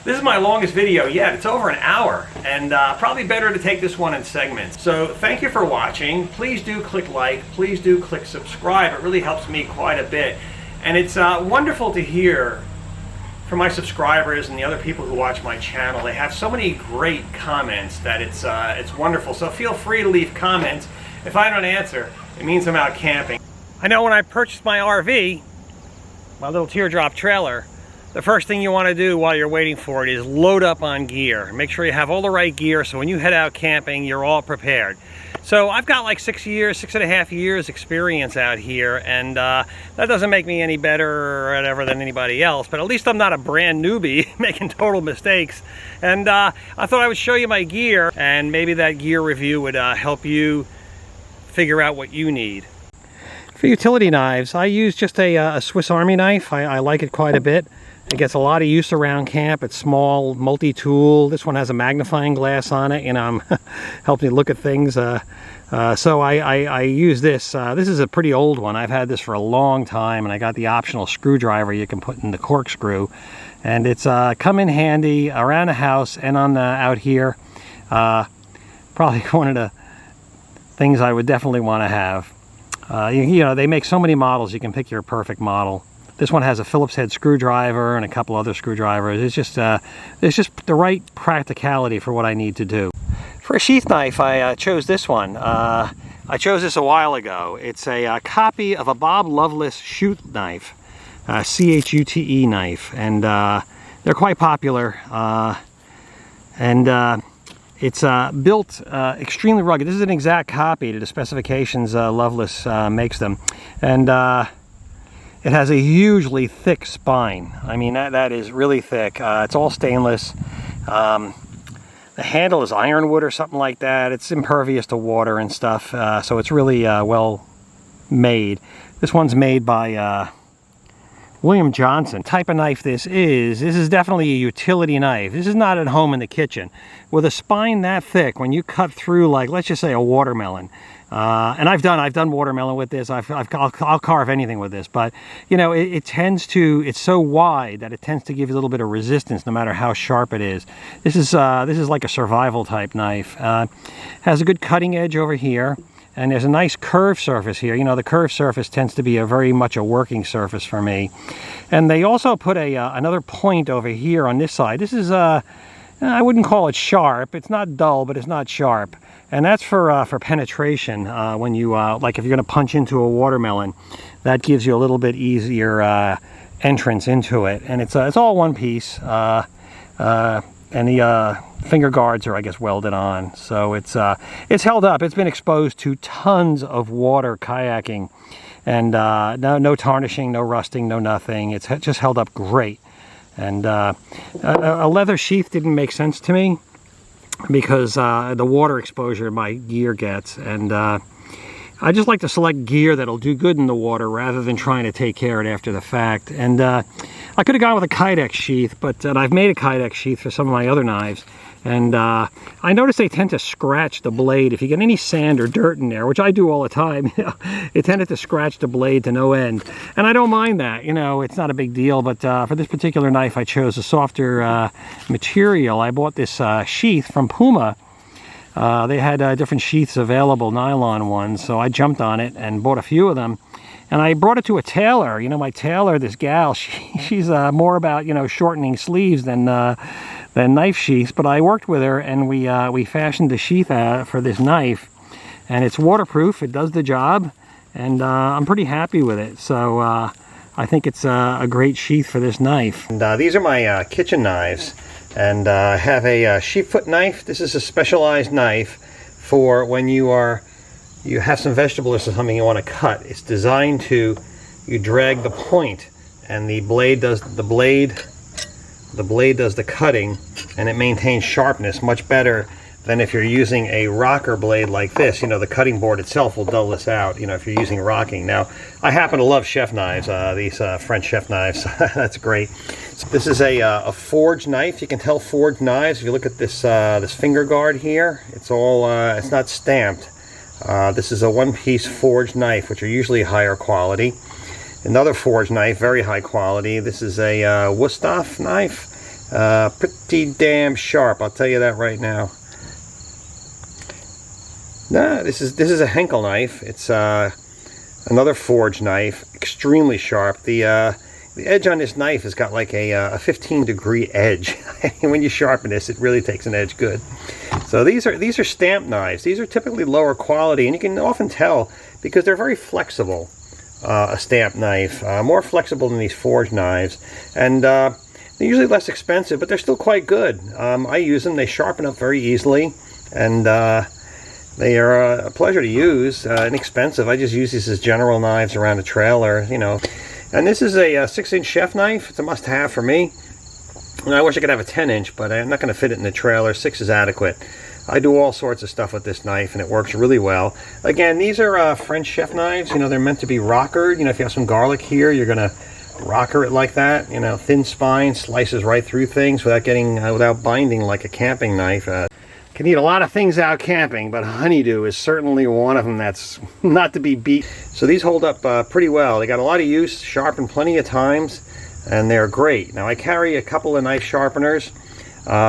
This is my longest video yet. It's over an hour, and probably better to take this one in segments. So thank you for watching. Please do click like, please do click subscribe. It really helps me quite a bit. And it's wonderful to hear from my subscribers and the other people who watch my channel. They have so many great comments that it's wonderful. So feel free to leave comments. If I don't answer, it means I'm out camping. I know when I purchased my RV, my little teardrop trailer, the first thing you want to do while you're waiting for it is load up on gear. Make sure you have all the right gear so when you head out camping, you're all prepared. So I've got like 6.5 years experience out here, and that doesn't make me any better or whatever than anybody else, but at least I'm not a brand newbie making total mistakes. And I thought I would show you my gear, and maybe that gear review would help you figure out what you need. For utility knives, I use just a Swiss Army knife. I like it quite a bit. It gets a lot of use around camp. It's small, multi-tool. This one has a magnifying glass on it, helps me look at things. So I use this. This is a pretty old one. I've had this for a long time, and I got the optional screwdriver you can put in the corkscrew. And it's come in handy around the house and on out here. Probably one of the things I would definitely want to have. You know, they make so many models, you can pick your perfect model. This one has a Phillips head screwdriver and a couple other screwdrivers. It's just the right practicality for what I need to do. For a sheath knife, I chose this one. I chose this a while ago. It's a copy of a Bob Loveless shoot knife, C-H-U-T-E knife, and they're quite popular. It's built extremely rugged. This is an exact copy to the specifications Loveless makes them, and it has a hugely thick spine. I mean, that is really thick. It's all stainless. The handle is ironwood or something like that. It's impervious to water and stuff, so it's really well made. This one's made by William Johnson. Type of knife this is definitely a utility knife. This is not at home in the kitchen. With a spine that thick, when you cut through, like, let's just say a watermelon, and I've done watermelon with this. I'll carve anything with this, but you know, it's so wide that it tends to give you a little bit of resistance no matter how sharp it is. This is like a survival type knife. Has a good cutting edge over here. And there's a nice curved surface here. You know, the curved surface tends to be very much a working surface for me. And they also put another point over here on this side. This is, I wouldn't call it sharp. It's not dull, but it's not sharp. And that's for penetration. When you, like if you're going to punch into a watermelon, that gives you a little bit easier entrance into it. And it's all one piece. And the finger guards are, I guess, welded on, so it's held up. It's been exposed to tons of water kayaking, and no tarnishing, no rusting, no nothing. It's just held up great. And a leather sheath didn't make sense to me because the water exposure my gear gets, and I just like to select gear that'll do good in the water rather than trying to take care of it after the fact. And I could have gone with a Kydex sheath, but I've made a Kydex sheath for some of my other knives. And I notice they tend to scratch the blade. If you get any sand or dirt in there, which I do all the time, you know, it tended to scratch the blade to no end. And I don't mind that, you know, it's not a big deal. But for this particular knife, I chose a softer material. I bought this sheath from Puma. They had different sheaths available, nylon ones, so I jumped on it and bought a few of them. And I brought it to a tailor. You know, my tailor, this gal, she's more about, you know, shortening sleeves than knife sheaths. But I worked with her, and we fashioned the sheath for this knife. And it's waterproof. It does the job, and I'm pretty happy with it. So I think it's a great sheath for this knife. And these are my kitchen knives. And I have a sheepfoot knife. This is a specialized knife for when you have some vegetables or something you want to cut. It's designed to, you drag the point, and the blade does the cutting, and it maintains sharpness much better than if you're using a rocker blade like this. You know, the cutting board itself will dull this out, you know, if you're using rocking. Now, I happen to love chef knives, these French chef knives. That's great. So this is a forged knife. You can tell forged knives if you look at this this finger guard here. It's all it's not stamped. This is a one-piece forged knife, which are usually higher quality. Another forged knife, very high quality. This is a Wusthof knife. Pretty damn sharp, I'll tell you that right now. Nah, this is a Henkel knife. It's another forged knife, extremely sharp. The edge on this knife has got like a 15-degree edge. When you sharpen this, it really takes an edge good. So these are stamp knives. These are typically lower quality, and you can often tell because they're very flexible. A stamp knife, more flexible than these forged knives, and they're usually less expensive, but they're still quite good. I use them. They sharpen up very easily, and they are a pleasure to use, inexpensive. I just use these as general knives around the trailer, you know. And this is a 6-inch chef knife. It's a must-have for me. And I wish I could have a 10-inch, but I'm not going to fit it in the trailer. 6 is adequate. I do all sorts of stuff with this knife, and it works really well. Again, these are French chef knives. You know, they're meant to be rockered. You know, if you have some garlic here, you're going to rocker it like that. You know, thin spine, slices right through things without binding like a camping knife. Can eat a lot of things out camping, but honeydew is certainly one of them that's not to be beat. So these hold up pretty well. They got a lot of use, sharpened plenty of times, and they're great. Now I carry a couple of knife sharpeners,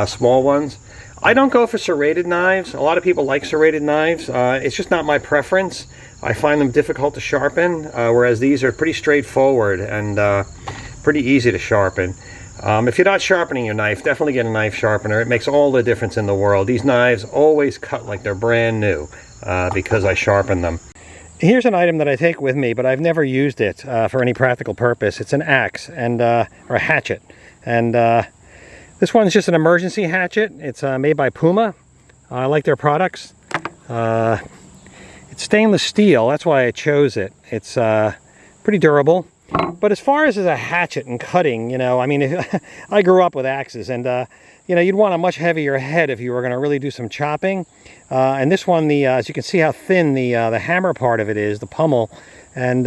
small ones. I don't go for serrated knives. A lot of people like serrated knives. It's just not my preference. I find them difficult to sharpen, whereas these are pretty straightforward and pretty easy to sharpen. If you're not sharpening your knife, definitely get a knife sharpener. It makes all the difference in the world. These knives always cut like they're brand new because I sharpen them. Here's an item that I take with me, but I've never used it for any practical purpose. It's an axe and or a hatchet, and this one's just an emergency hatchet. It's made by Puma. I like their products. It's stainless steel. That's why I chose it. It's pretty durable. But as far as a hatchet and cutting, you know, I mean, I grew up with axes, and you know, you'd want a much heavier head if you were going to really do some chopping. And this one, as you can see how thin the hammer part of it is, the pommel, and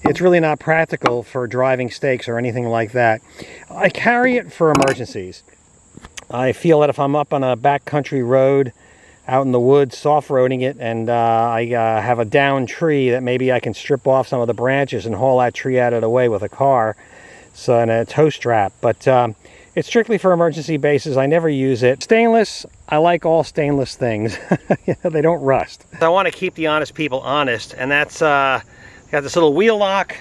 it's really not practical for driving steaks or anything like that. I carry it for emergencies. I feel that if I'm up on a backcountry road, out in the woods, soft-roading it, and I have a downed tree that maybe I can strip off some of the branches and haul that tree out of the way with a car, so and a tow strap. But it's strictly for emergency basis. I never use it. Stainless, I like all stainless things. You know, they don't rust. I want to keep the honest people honest, and that's got this little wheel lock.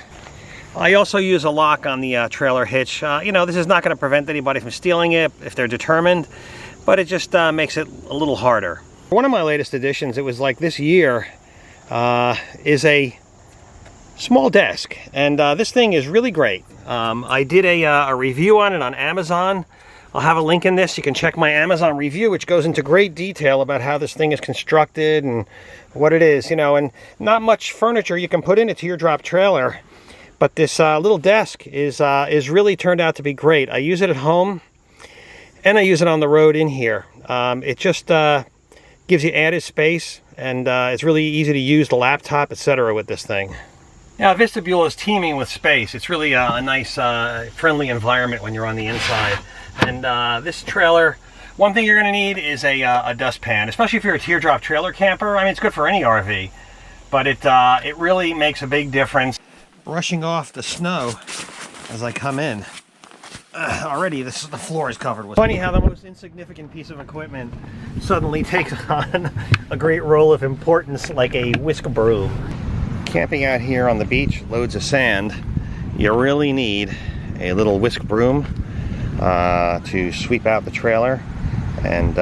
I also use a lock on the trailer hitch. You know, this is not going to prevent anybody from stealing it if they're determined, but it just makes it a little harder. One of my latest additions, it was like this year, is a small desk, and this thing is really great. I did a review on it on Amazon. I'll have a link in this. You can check my Amazon review, which goes into great detail about how this thing is constructed and what it is, you know, and not much furniture you can put in a teardrop trailer, but this little desk is really turned out to be great. I use it at home, and I use it on the road in here. It just gives you added space, and it's really easy to use the laptop, etc. with this thing. Now, Vistabule is teeming with space. It's really a nice, friendly environment when you're on the inside. And this trailer, one thing you're going to need is a dustpan, especially if you're a teardrop trailer camper. I mean, it's good for any RV, but it really makes a big difference. Brushing off the snow as I come in. Already the floor is covered with. Funny how the most insignificant piece of equipment suddenly takes on a great role of importance, like a whisk broom. Camping out here on the beach, loads of sand, you really need a little whisk broom to sweep out the trailer and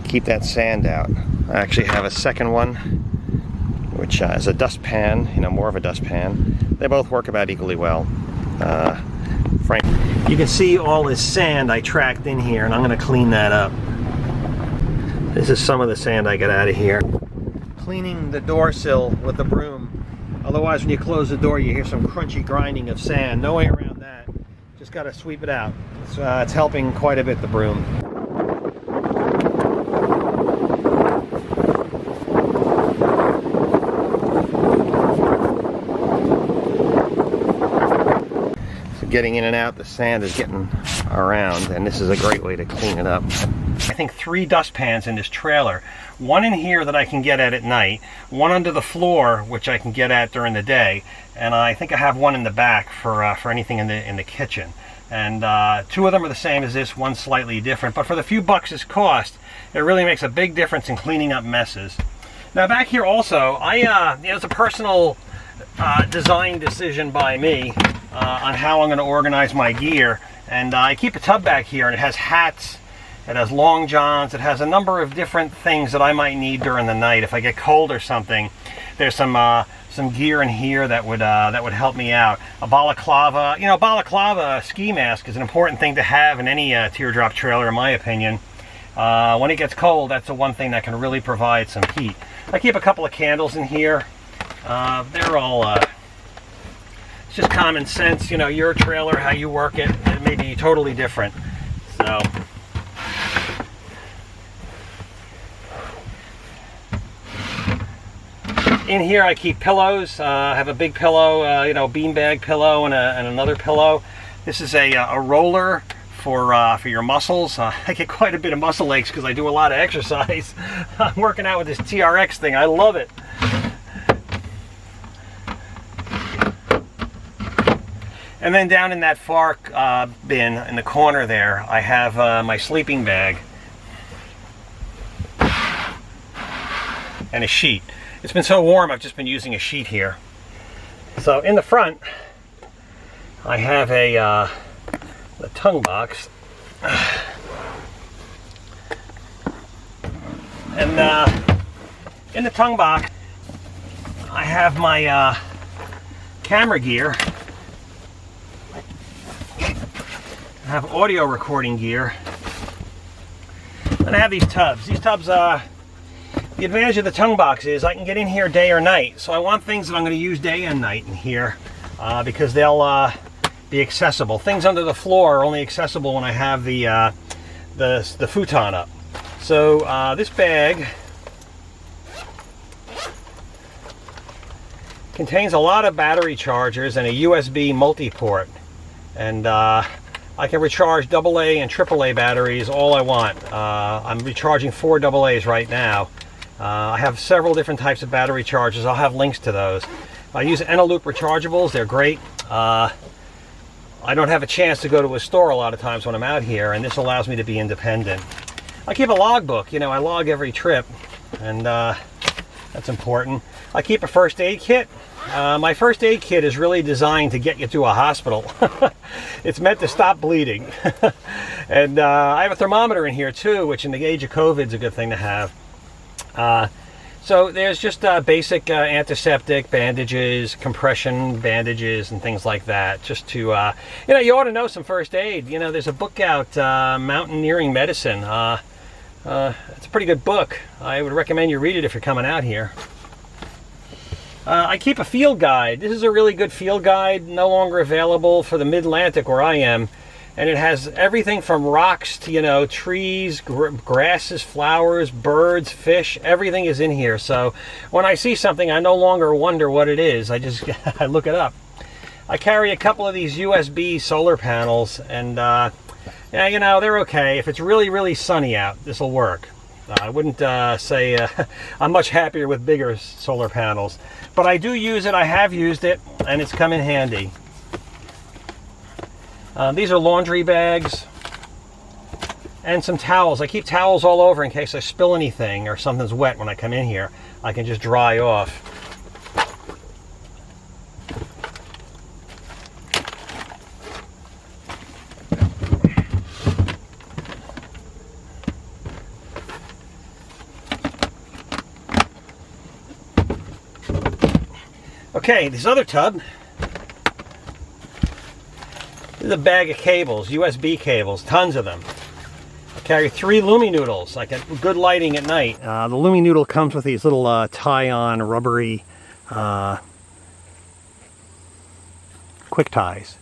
keep that sand out. I actually have a second one, which is a dustpan, you know, more of a dustpan. They both work about equally well. You can see all this sand I tracked in here, and I'm going to clean that up. This is some of the sand I got out of here. Cleaning the door sill with the broom. Otherwise, when you close the door, you hear some crunchy grinding of sand. No way around that. Just got to sweep it out. It's helping quite a bit, the broom. Getting in and out, the sand is getting around, and this is a great way to clean it up. I think 3 dustpans in this trailer. One in here that I can get at night, one under the floor which I can get at during the day, and I think I have one in the back for anything in the kitchen. And 2 of them are the same as this, one slightly different. But for the few bucks this cost, it really makes a big difference in cleaning up messes. Now back here also, it's a personal design decision by me on how I'm going to organize my gear. And I keep a tub back here, and it has hats, it has long johns, it has a number of different things that I might need during the night. If I get cold or something, there's some gear in here that would help me out. A balaclava, balaclava ski mask is an important thing to have in any teardrop trailer, in my opinion. When it gets cold, that's the one thing that can really provide some heat. I keep a couple of candles in here. They're all, it's just common sense. Your trailer, how you work it, it may be totally different. So, in here I keep pillows. I have a big pillow, beanbag pillow, and another pillow. This is a roller for your muscles. I get quite a bit of muscle aches because I do a lot of exercise. I'm working out with this TRX thing. I love it. And then down in that far bin in the corner there, I have my sleeping bag and a sheet. It's been so warm, I've just been using a sheet here. So in the front, I have a tongue box. And in the tongue box, I have my camera gear. I have audio recording gear. And I have these tubs. These tubs, the advantage of the tongue box is I can get in here day or night. So I want things that I'm going to use day and night in here because they'll be accessible. Things under the floor are only accessible when I have the futon up. So this bag contains a lot of battery chargers and a USB multi-port. And I can recharge AA and AAA batteries all I want. I'm recharging 4 AA's right now. I have several different types of battery chargers. I'll have links to those. I use Eneloop rechargeables. They're great. I don't have a chance to go to a store a lot of times when I'm out here, and this allows me to be independent. I keep a logbook. I log every trip, and that's important. I keep a first aid kit. My first aid kit is really designed to get you to a hospital. It's meant to stop bleeding. And I have a thermometer in here too, which in the age of COVID is a good thing to have. So there's just basic antiseptic bandages, compression bandages, and things like that. Just to, you ought to know some first aid. There's a book out, Mountaineering Medicine. It's a pretty good book. I would recommend you read it if you're coming out here. I keep a field guide. This is a really good field guide, no longer available for the Mid-Atlantic where I am. And it has everything from rocks to, trees, grasses, flowers, birds, fish. Everything is in here. So when I see something, I no longer wonder what it is. I just I look it up. I carry a couple of these USB solar panels, and they're okay. If it's really, really sunny out, this will work. I wouldn't say I'm much happier with bigger solar panels. But I do use it, I have used it, and it's come in handy. These are laundry bags and some towels. I keep towels all over in case I spill anything or something's wet when I come in here. I can just dry off. Okay, this other tub, this is a bag of cables, USB cables, tons of them. I carry 3 Luminoodles. I get good lighting at night. The Luminoodle comes with these little tie-on rubbery quick ties.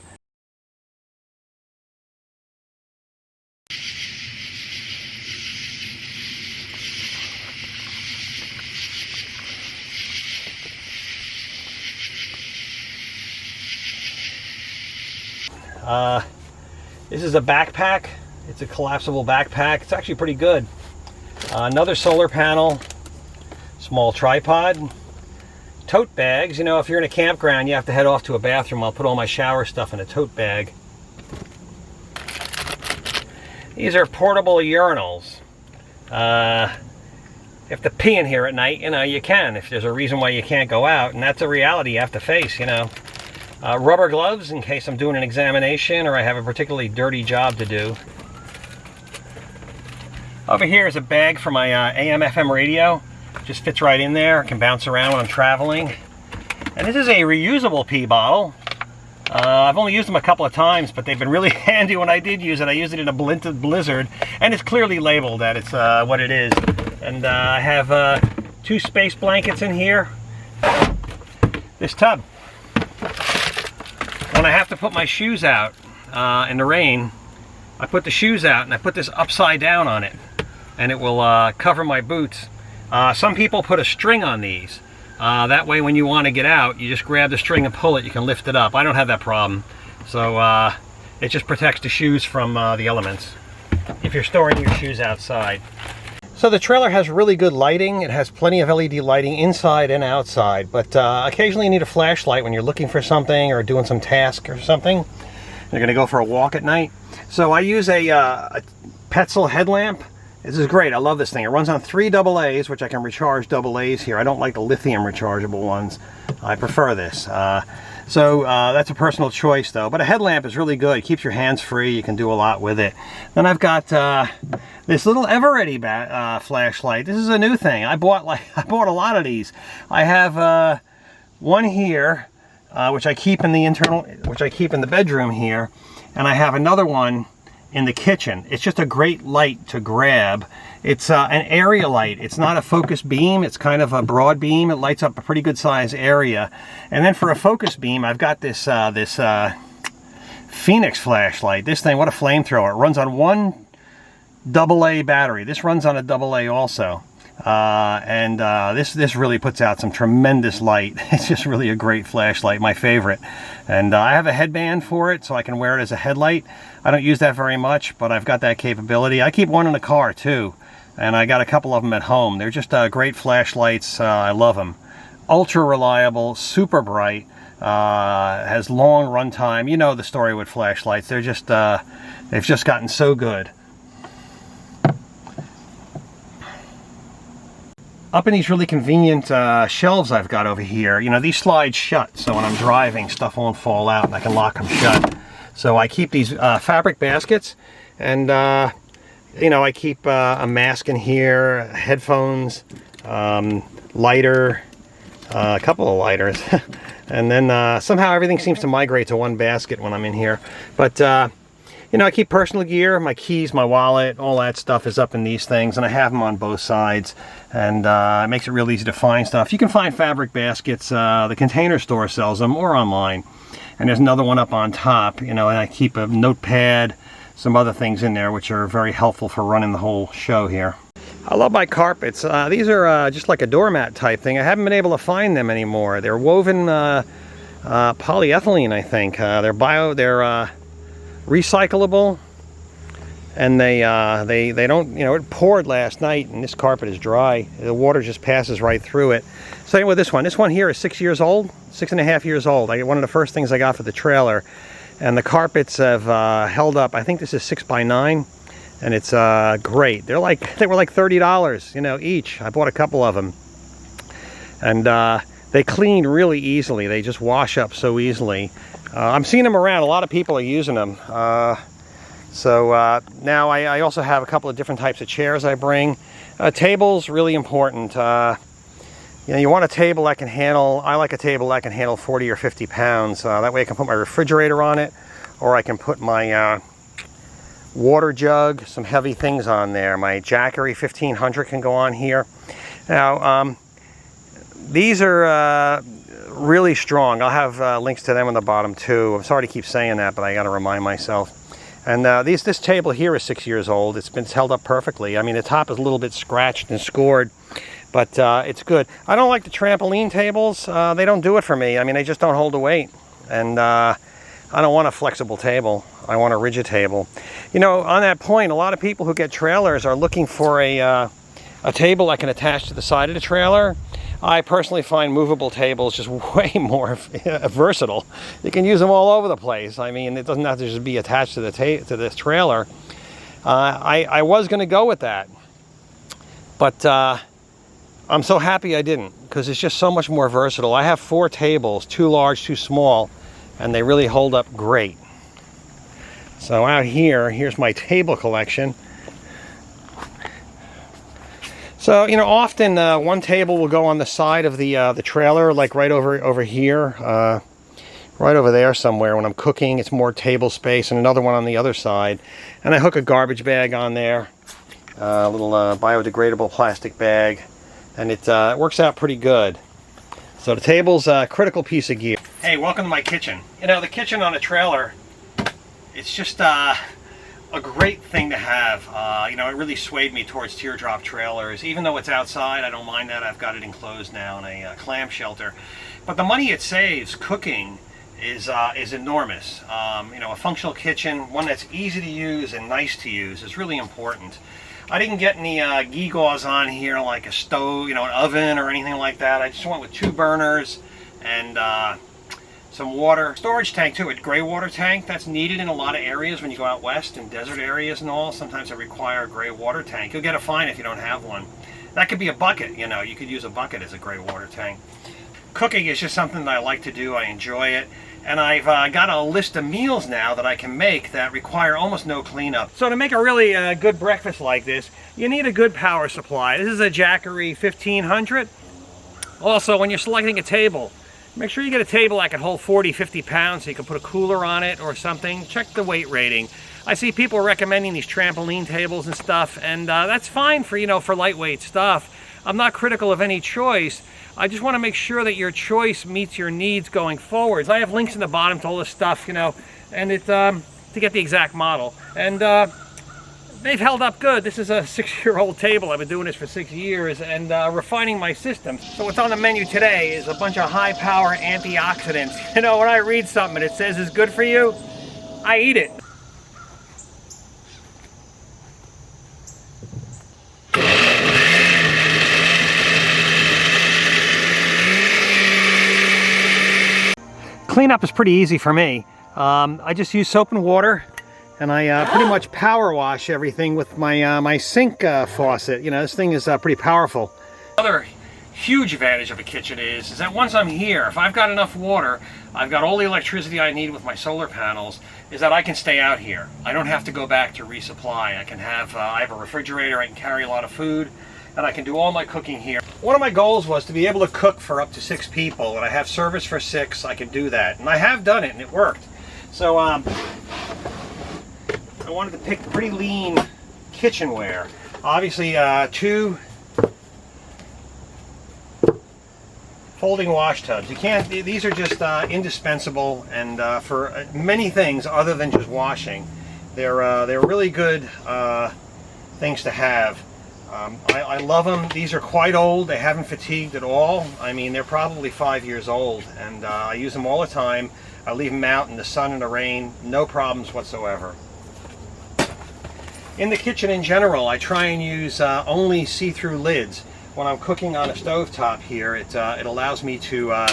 This is a backpack. It's a collapsible backpack. It's actually pretty good. Another solar panel, small tripod, tote bags. If you're in a campground, you have to head off to a bathroom. I'll put all my shower stuff in a tote bag. These are portable urinals. If to pee in here at night, you know, you can, if there's a reason why you can't go out, and that's a reality you have to face, you know. Rubber gloves in case I'm doing an examination or I have a particularly dirty job to do. Over here is a bag for my AM/FM radio. Just fits right in there. I can bounce around when I'm traveling. And this is a reusable pee bottle. I've only used them a couple of times, but they've been really handy when I did use it. I used it in a blizzard, and it's clearly labeled that it's what it is. And I have 2 space blankets in here. This tub. When I have to put my shoes out in the rain, I put the shoes out and I put this upside down on it, and it will cover my boots. Some people put a string on these. That way when you want to get out, you just grab the string and pull it, you can lift it up. I don't have that problem. So it just protects the shoes from the elements if you're storing your shoes outside. So the trailer has really good lighting. It has plenty of LED lighting inside and outside, but occasionally you need a flashlight when you're looking for something or doing some task or something. You're going to go for a walk at night. So I use a Petzl headlamp. This is great. I love this thing. It runs on 3 AA's, which I can recharge AA's here. I don't like the lithium rechargeable ones. I prefer this. So that's a personal choice, though. But a headlamp is really good. It keeps your hands free. You can do a lot with it. Then I've got this little Eveready flashlight. This is a new thing. I bought a lot of these. I have one here, which I keep in the bedroom here, and I have another one in the kitchen. It's just a great light to grab. It's an area light. It's not a focus beam. It's kind of a broad beam. It lights up a pretty good size area. And then for a focus beam, I've got this Phoenix flashlight. This thing, what a flamethrower. It runs on 1 AA battery. This runs on a AA also. This really puts out some tremendous light. It's just really a great flashlight, my favorite. And I have a headband for it, so I can wear it as a headlight. I don't use that very much, but I've got that capability. I keep one in the car too, and I got a couple of them at home. They're just great flashlights. I love them. Ultra reliable, super bright, has long run time. You know the story with flashlights. They're just they've just gotten so good. Up in these really convenient shelves I've got over here, you know, these slide shut, so when I'm driving, stuff won't fall out and I can lock them shut. So I keep these fabric baskets, and you know, I keep a mask in here, headphones, lighter, a couple of lighters, and then somehow everything seems to migrate to one basket when I'm in here. But you know, I keep personal gear, my keys, my wallet, all that stuff is up in these things, and I have them on both sides, and it makes it real easy to find stuff. You can find fabric baskets, the Container Store sells them, or online. And there's another one up on top, you know, and I keep a notepad, some other things in there which are very helpful for running the whole show here. I love my carpets. These are just like a doormat type thing. I haven't been able to find them anymore. They're woven polyethylene, I think. They're recyclable, and they don't, you know, it poured last night and this carpet is dry. The water just passes right through it. Same with this one here is 6 years old, 6.5 years old. One of the first things I got for the trailer, and the carpets have held up. I think this is 6x9, and it's great. They were like $30, you know, each. I bought a couple of them, and they clean really easily. They just wash up so easily. I'm seeing them around. A lot of people are using them. So now I also have a couple of different types of chairs I bring. Tables, really important. You know, you want a table that can handle, I like a table that can handle 40 or 50 pounds. That way I can put my refrigerator on it, or I can put my water jug, some heavy things on there. My Jackery 1500 can go on here. Now, these are really strong. I'll have links to them on the bottom too. I'm sorry to keep saying that, but I got to remind myself. And this table here is 6 years old. It's held up perfectly. I mean, the top is a little bit scratched and scored, but it's good. I don't like the trampoline tables. They don't do it for me. I mean, they just don't hold the weight. And I don't want a flexible table. I want a rigid table. You know, on that point, a lot of people who get trailers are looking for a table that can attach to the side of the trailer. I personally find movable tables just way more versatile. You can use them all over the place. I mean, it doesn't have to just be attached to the trailer. I was going to go with that, but I'm so happy I didn't, because it's just so much more versatile. I have 4 tables, 2 large, 2 small, and they really hold up great. So out here, here's my table collection. So, you know, often one table will go on the side of the trailer, like right over here, right over there somewhere. When I'm cooking, it's more table space, and another one on the other side. And I hook a garbage bag on there, a little biodegradable plastic bag, and it works out pretty good. So the table's a critical piece of gear. Hey, welcome to my kitchen. You know, the kitchen on a trailer, it's just a great thing to have. You know, it really swayed me towards teardrop trailers. Even though it's outside, I don't mind that. I've got it enclosed now in a clam shelter. But the money it saves cooking is enormous. You know, a functional kitchen, one that's easy to use and nice to use, is really important. I didn't get any gewgaws on here like a stove, you know, an oven or anything like that. I just went with 2 burners and some water. Storage tank too, a gray water tank. That's needed in a lot of areas when you go out west in desert areas and all. Sometimes they require a gray water tank. You'll get a fine if you don't have one. That could be a bucket, you know. You could use a bucket as a gray water tank. Cooking is just something that I like to do. I enjoy it. And I've got a list of meals now that I can make that require almost no cleanup. So to make a really good breakfast like this, you need a good power supply. This is a Jackery 1500. Also, when you're selecting a table, make sure you get a table that can hold 40, 50 pounds so you can put a cooler on it or something. Check the weight rating. I see people recommending these trampoline tables and stuff, and that's fine for, you know, for lightweight stuff. I'm not critical of any choice. I just want to make sure that your choice meets your needs going forwards. I have links in the bottom to all this stuff, you know, and it's to get the exact model. And they've held up good. This is a 6-year-old table. I've been doing this for 6 years and refining my system. So what's on the menu today is a bunch of high-power antioxidants. You know, when I read something and it says it's good for you, I eat it. Cleanup is pretty easy for me. I just use soap and water, and I pretty much power wash everything with my my sink faucet. You know, this thing is pretty powerful. Another huge advantage of a kitchen is that once I'm here, if I've got enough water, I've got all the electricity I need with my solar panels, is that I can stay out here. I don't have to go back to resupply. I can have I have a refrigerator. I can carry a lot of food, and I can do all my cooking here. One of my goals was to be able to cook for up to 6 people, and I have service for 6. I can do that, and I have done it, and it worked. So I wanted to pick pretty lean kitchenware. Obviously 2 folding wash tubs. You can't, these are just indispensable, and for many things other than just washing. They're really good things to have. I love them. These are quite old. They haven't fatigued at all. I mean, they're probably 5 years old, and I use them all the time. I leave them out in the sun and the rain, no problems whatsoever. In the kitchen in general, I try and use only see-through lids. When I'm cooking on a stovetop here, it allows me to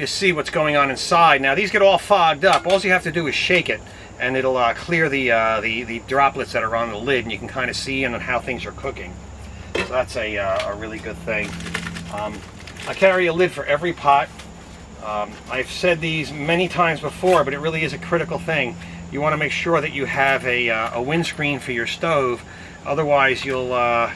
see what's going on inside. Now, these get all fogged up. All you have to do is shake it, and it'll clear the droplets that are on the lid, and you can kind of see and how things are cooking. So that's a really good thing. I carry a lid for every pot. I've said these many times before, but it really is a critical thing. You want to make sure that you have a windscreen for your stove. Otherwise, your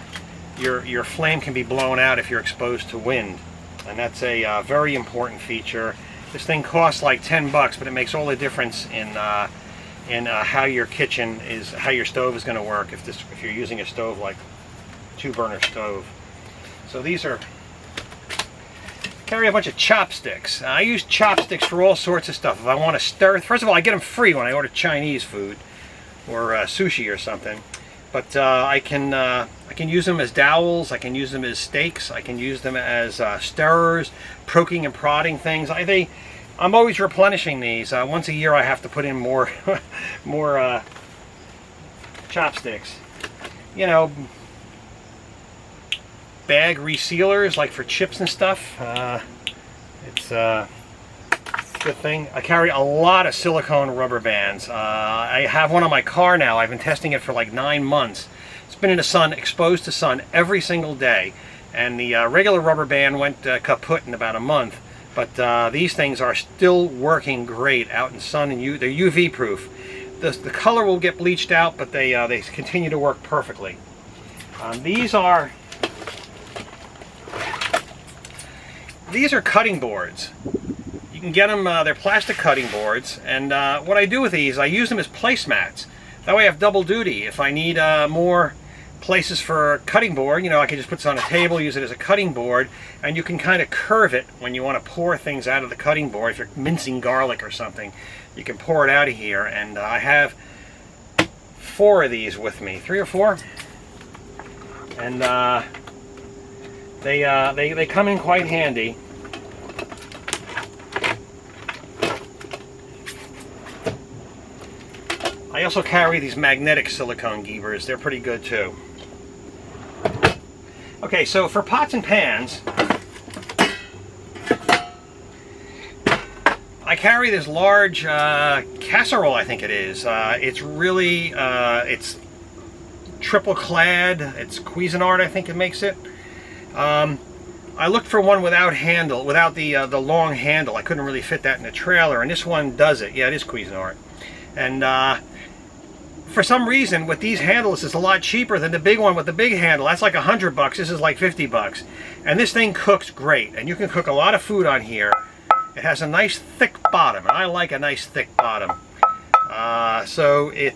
flame can be blown out if you're exposed to wind, and that's a very important feature. This thing costs like 10 bucks, but it makes all the difference in how your kitchen is, how your stove is going to work if you're using a stove like 2-burner stove. So these are. Carry a bunch of chopsticks. I use chopsticks for all sorts of stuff. If I want to stir, first of all, I get them free when I order Chinese food or sushi or something. But I can use them as dowels. I can use them as steaks. I can use them as stirrers, poking and prodding things. I'm always replenishing these. Once a year, I have to put in more more chopsticks. You know, bag resealers like for chips and stuff. It's Good thing. I carry a lot of silicone rubber bands. I have one on my car now. I've been testing it for like 9 months. It's been in the sun, exposed to sun every single day. And the regular rubber band went kaput in about a month. But these things are still working great out in sun, and they're UV proof. The color will get bleached out, but they continue to work perfectly. These are cutting boards. You can get them, they're plastic cutting boards, and what I do with these, I use them as placemats. That way I have double duty. If I need more places for a cutting board, you know, I can just put this on a table, use it as a cutting board, and you can kind of curve it when you want to pour things out of the cutting board. If you're mincing garlic or something, you can pour it out of here, and I have 4 of these with me, 3 or 4, and they come in quite handy. I also carry these magnetic silicone geebers. They're pretty good too. Okay, so for pots and pans, I carry this large casserole, I think it is. It's really, it's triple clad. It's Cuisinart, I think it makes it. I looked for one without handle, without the long handle. I couldn't really fit that in the trailer, and this one does it. Yeah, it is Cuisinart. And for some reason, with these handles, it's a lot cheaper than the big one with the big handle. That's like $100. This is like $50. And this thing cooks great. And you can cook a lot of food on here. It has a nice thick bottom, and I like a nice thick bottom. So it,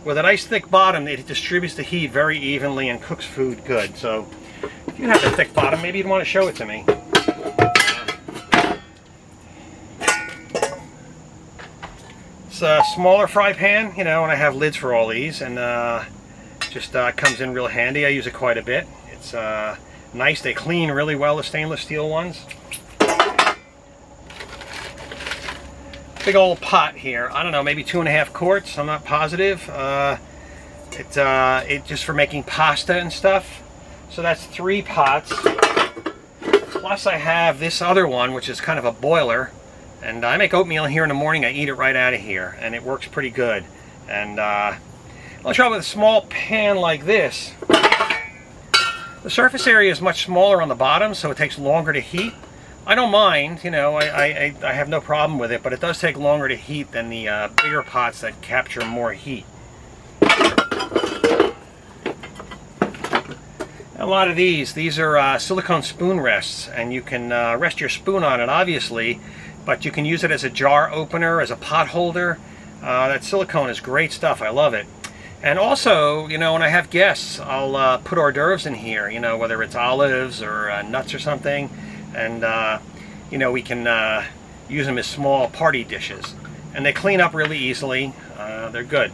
with a nice thick bottom, it distributes the heat very evenly and cooks food good. So if you have a thick bottom, maybe you'd want to show it to me. It's a smaller fry pan, you know, and I have lids for all these, and just comes in real handy. I use it quite a bit. It's nice. They clean really well, the stainless steel ones. Big old pot here. I don't know, maybe 2.5 quarts. I'm not positive. It's just for making pasta and stuff. So that's 3 pots. Plus I have this other one, which is kind of a boiler. And I make oatmeal here in the morning. I eat it right out of here, and it works pretty good. And I'll try with a small pan like this. The surface area is much smaller on the bottom, so it takes longer to heat. I don't mind, you know, I have no problem with it, but it does take longer to heat than the bigger pots that capture more heat. A lot of these are silicone spoon rests, and you can rest your spoon on it, obviously, but you can use it as a jar opener, as a pot holder. That silicone is great stuff. I love it. And also, you know, when I have guests, I'll put hors d'oeuvres in here, you know, whether it's olives or nuts or something. And, you know, we can use them as small party dishes. And they clean up really easily. They're good.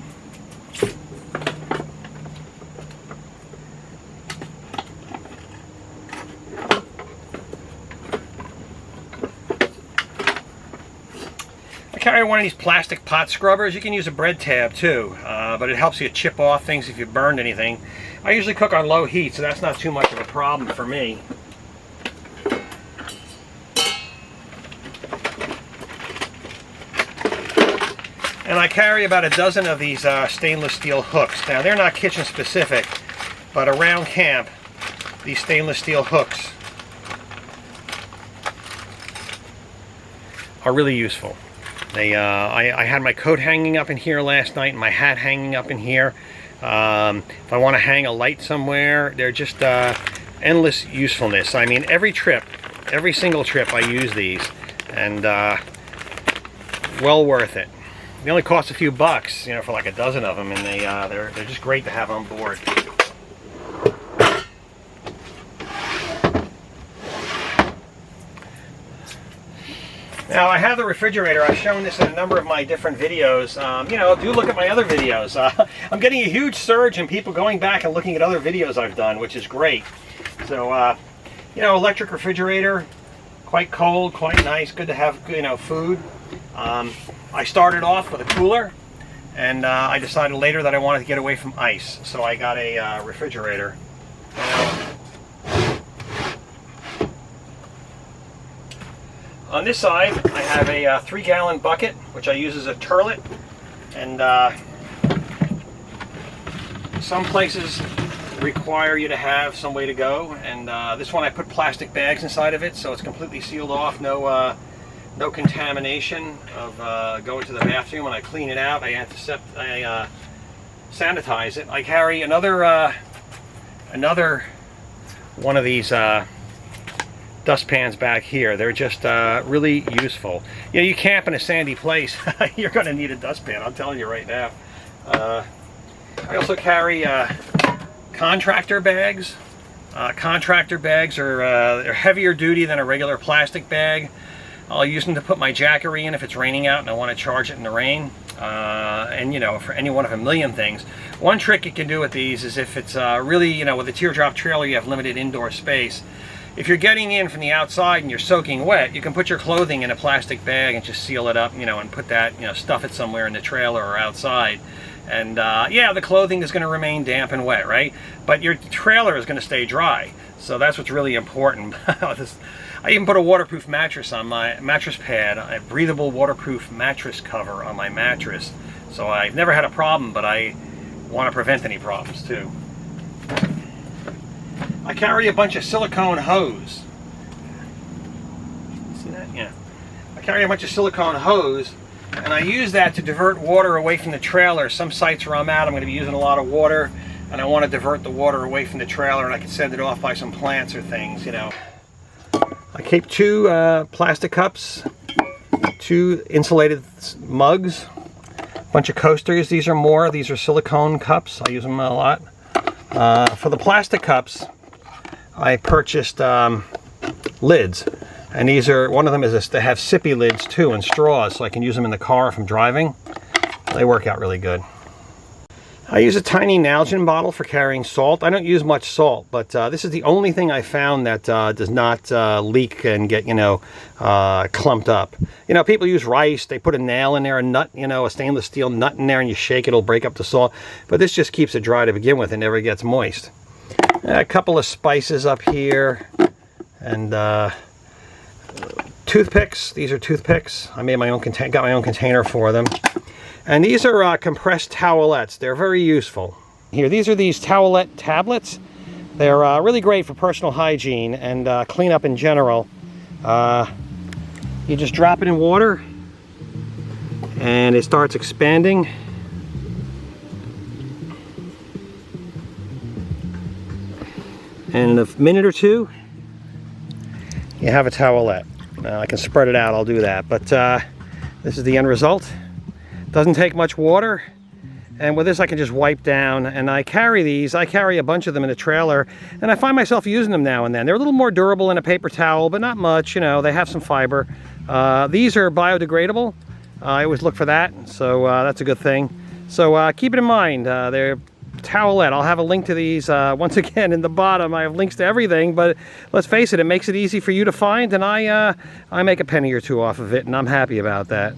I carry one of these plastic pot scrubbers. You can use a bread tab too, but it helps you chip off things if you burned anything. I usually cook on low heat, so that's not too much of a problem for me. And I carry about a dozen of these stainless steel hooks. Now, they're not kitchen specific, but around camp, these stainless steel hooks are really useful. They, I had my coat hanging up in here last night and my hat hanging up in here. If I want to hang a light somewhere, they're just endless usefulness. I mean, every single trip I use these, and well worth it. They only cost a few bucks, you know, for like a dozen of them, and they're just great to have on board. Now, I have the refrigerator. I've shown this in a number of my different videos. You know, do look at my other videos. I'm getting a huge surge in people going back and looking at other videos I've done, which is great. So, you know, electric refrigerator, quite cold, quite nice, good to have, you know, food. I started off with a cooler, and I decided later that I wanted to get away from ice, so I got a refrigerator. On this side, I have a 3-gallon bucket, which I use as a turlet, and some places require you to have some way to go, and this one I put plastic bags inside of it, so it's completely sealed off, no contamination of going to the bathroom. When I clean it out, I sanitize it. I carry another one of these dustpans back here. They're just really useful. You know, you camp in a sandy place, you're going to need a dustpan, I'm telling you right now. I also carry contractor bags. Contractor bags are they're heavier duty than a regular plastic bag. I'll use them to put my jackery in if it's raining out and I want to charge it in the rain. And you know, for any one of a million things. One trick you can do with these is if it's really, you know, with a teardrop trailer you have limited indoor space. If you're getting in from the outside and you're soaking wet, you can put your clothing in a plastic bag and just seal it up, you know, and put that, you know, stuff it somewhere in the trailer or outside. And yeah, the clothing is going to remain damp and wet, right? But your trailer is going to stay dry. So that's what's really important. I even put a waterproof mattress on my mattress pad, a breathable waterproof mattress cover on my mattress. So I've never had a problem, but I want to prevent any problems too. I carry a bunch of silicone hose. See that? Yeah. I carry a bunch of silicone hose, and I use that to divert water away from the trailer. Some sites where I'm at, I'm going to be using a lot of water, and I want to divert the water away from the trailer, and I can send it off by some plants or things, you know. I keep 2 plastic cups, 2 insulated mugs, a bunch of coasters. These are silicone cups. I use them a lot. For the plastic cups, I purchased lids, and these are, one of them is they have sippy lids too, and straws, so I can use them in the car if I'm driving. They work out really good. I use a tiny Nalgene bottle for carrying salt. I don't use much salt, but this is the only thing I found that does not leak and get, you know, clumped up. You know, people use rice, they put a nail in there, a nut, you know, a stainless steel nut in there, and you shake it, it'll break up the salt. But this just keeps it dry to begin with, and never gets moist. A couple of spices up here, and toothpicks. These are toothpicks. I made my own got my own container for them. And these are compressed towelettes. They're very useful. Here, these are these towelette tablets. They're really great for personal hygiene and cleanup in general. You just drop it in water, and it starts expanding. And in a minute or two, you have a towelette. I can spread it out, I'll do that. But this is the end result. Doesn't take much water. And with this I can just wipe down. And I carry these, I carry a bunch of them in a trailer. And I find myself using them now and then. They're a little more durable than a paper towel, but not much, you know, they have some fiber. These are biodegradable. I always look for that, so that's a good thing. So keep it in mind, they're towelette. I'll have a link to these once again in the bottom. I have links to everything, but let's face it, it makes it easy for you to find, and I make a penny or two off of it, and I'm happy about that.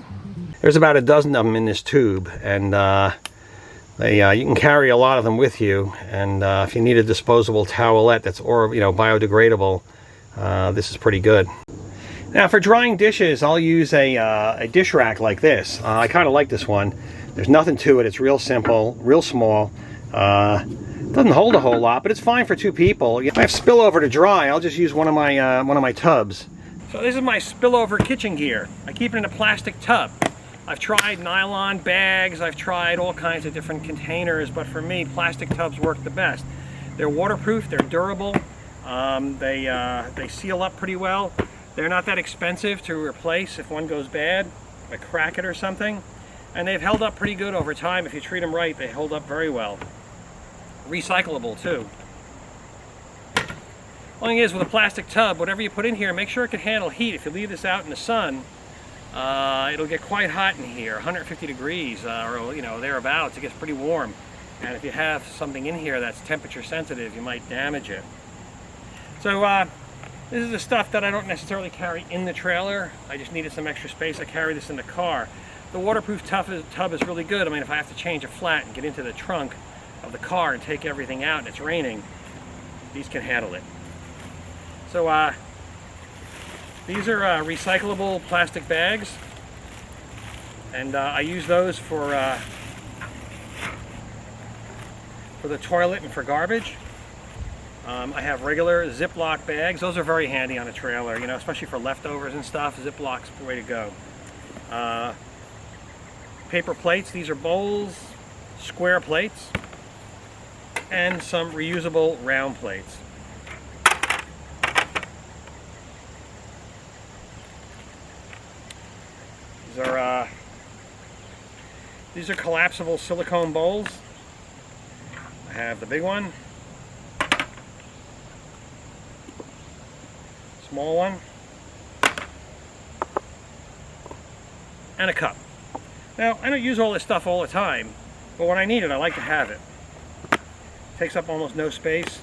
There's about a dozen of them in this tube, and you can carry a lot of them with you. And if you need a disposable towelette that's biodegradable, this is pretty good. Now for drying dishes, I'll use a dish rack like this. I kind of like this one. There's nothing to it. It's real simple, real small. Doesn't hold a whole lot, but it's fine for 2 people. If I have spillover to dry, I'll just use one of my tubs. So this is my spillover kitchen gear. I keep it in a plastic tub. I've tried nylon bags, I've tried all kinds of different containers, but for me, plastic tubs work the best. They're waterproof, they're durable, they seal up pretty well. They're not that expensive to replace if one goes bad, like crack it or something. And they've held up pretty good over time. If you treat them right, they hold up very well. Recyclable too. Only thing is, with a plastic tub, whatever you put in here, make sure it can handle heat. If you leave this out in the sun, it'll get quite hot in here, 150 degrees or thereabouts. It gets pretty warm. And if you have something in here that's temperature sensitive, you might damage it. So this is the stuff that I don't necessarily carry in the trailer. I just needed some extra space. I carry this in the car. The waterproof tub is really good. I mean, if I have to change a flat and get into the trunk of the car and take everything out and it's raining, these can handle it. So These are recyclable plastic bags, and I use those for the toilet and for garbage. I have regular Ziploc bags. Those are very handy on a trailer, you know, especially for leftovers and stuff. Ziploc's the way to go. Paper plates. These are bowls, square plates, and some reusable round plates. These are collapsible silicone bowls. I have the big one, small one, and a cup. Now, I don't use all this stuff all the time, but when I need it, I like to have it. Takes up almost no space,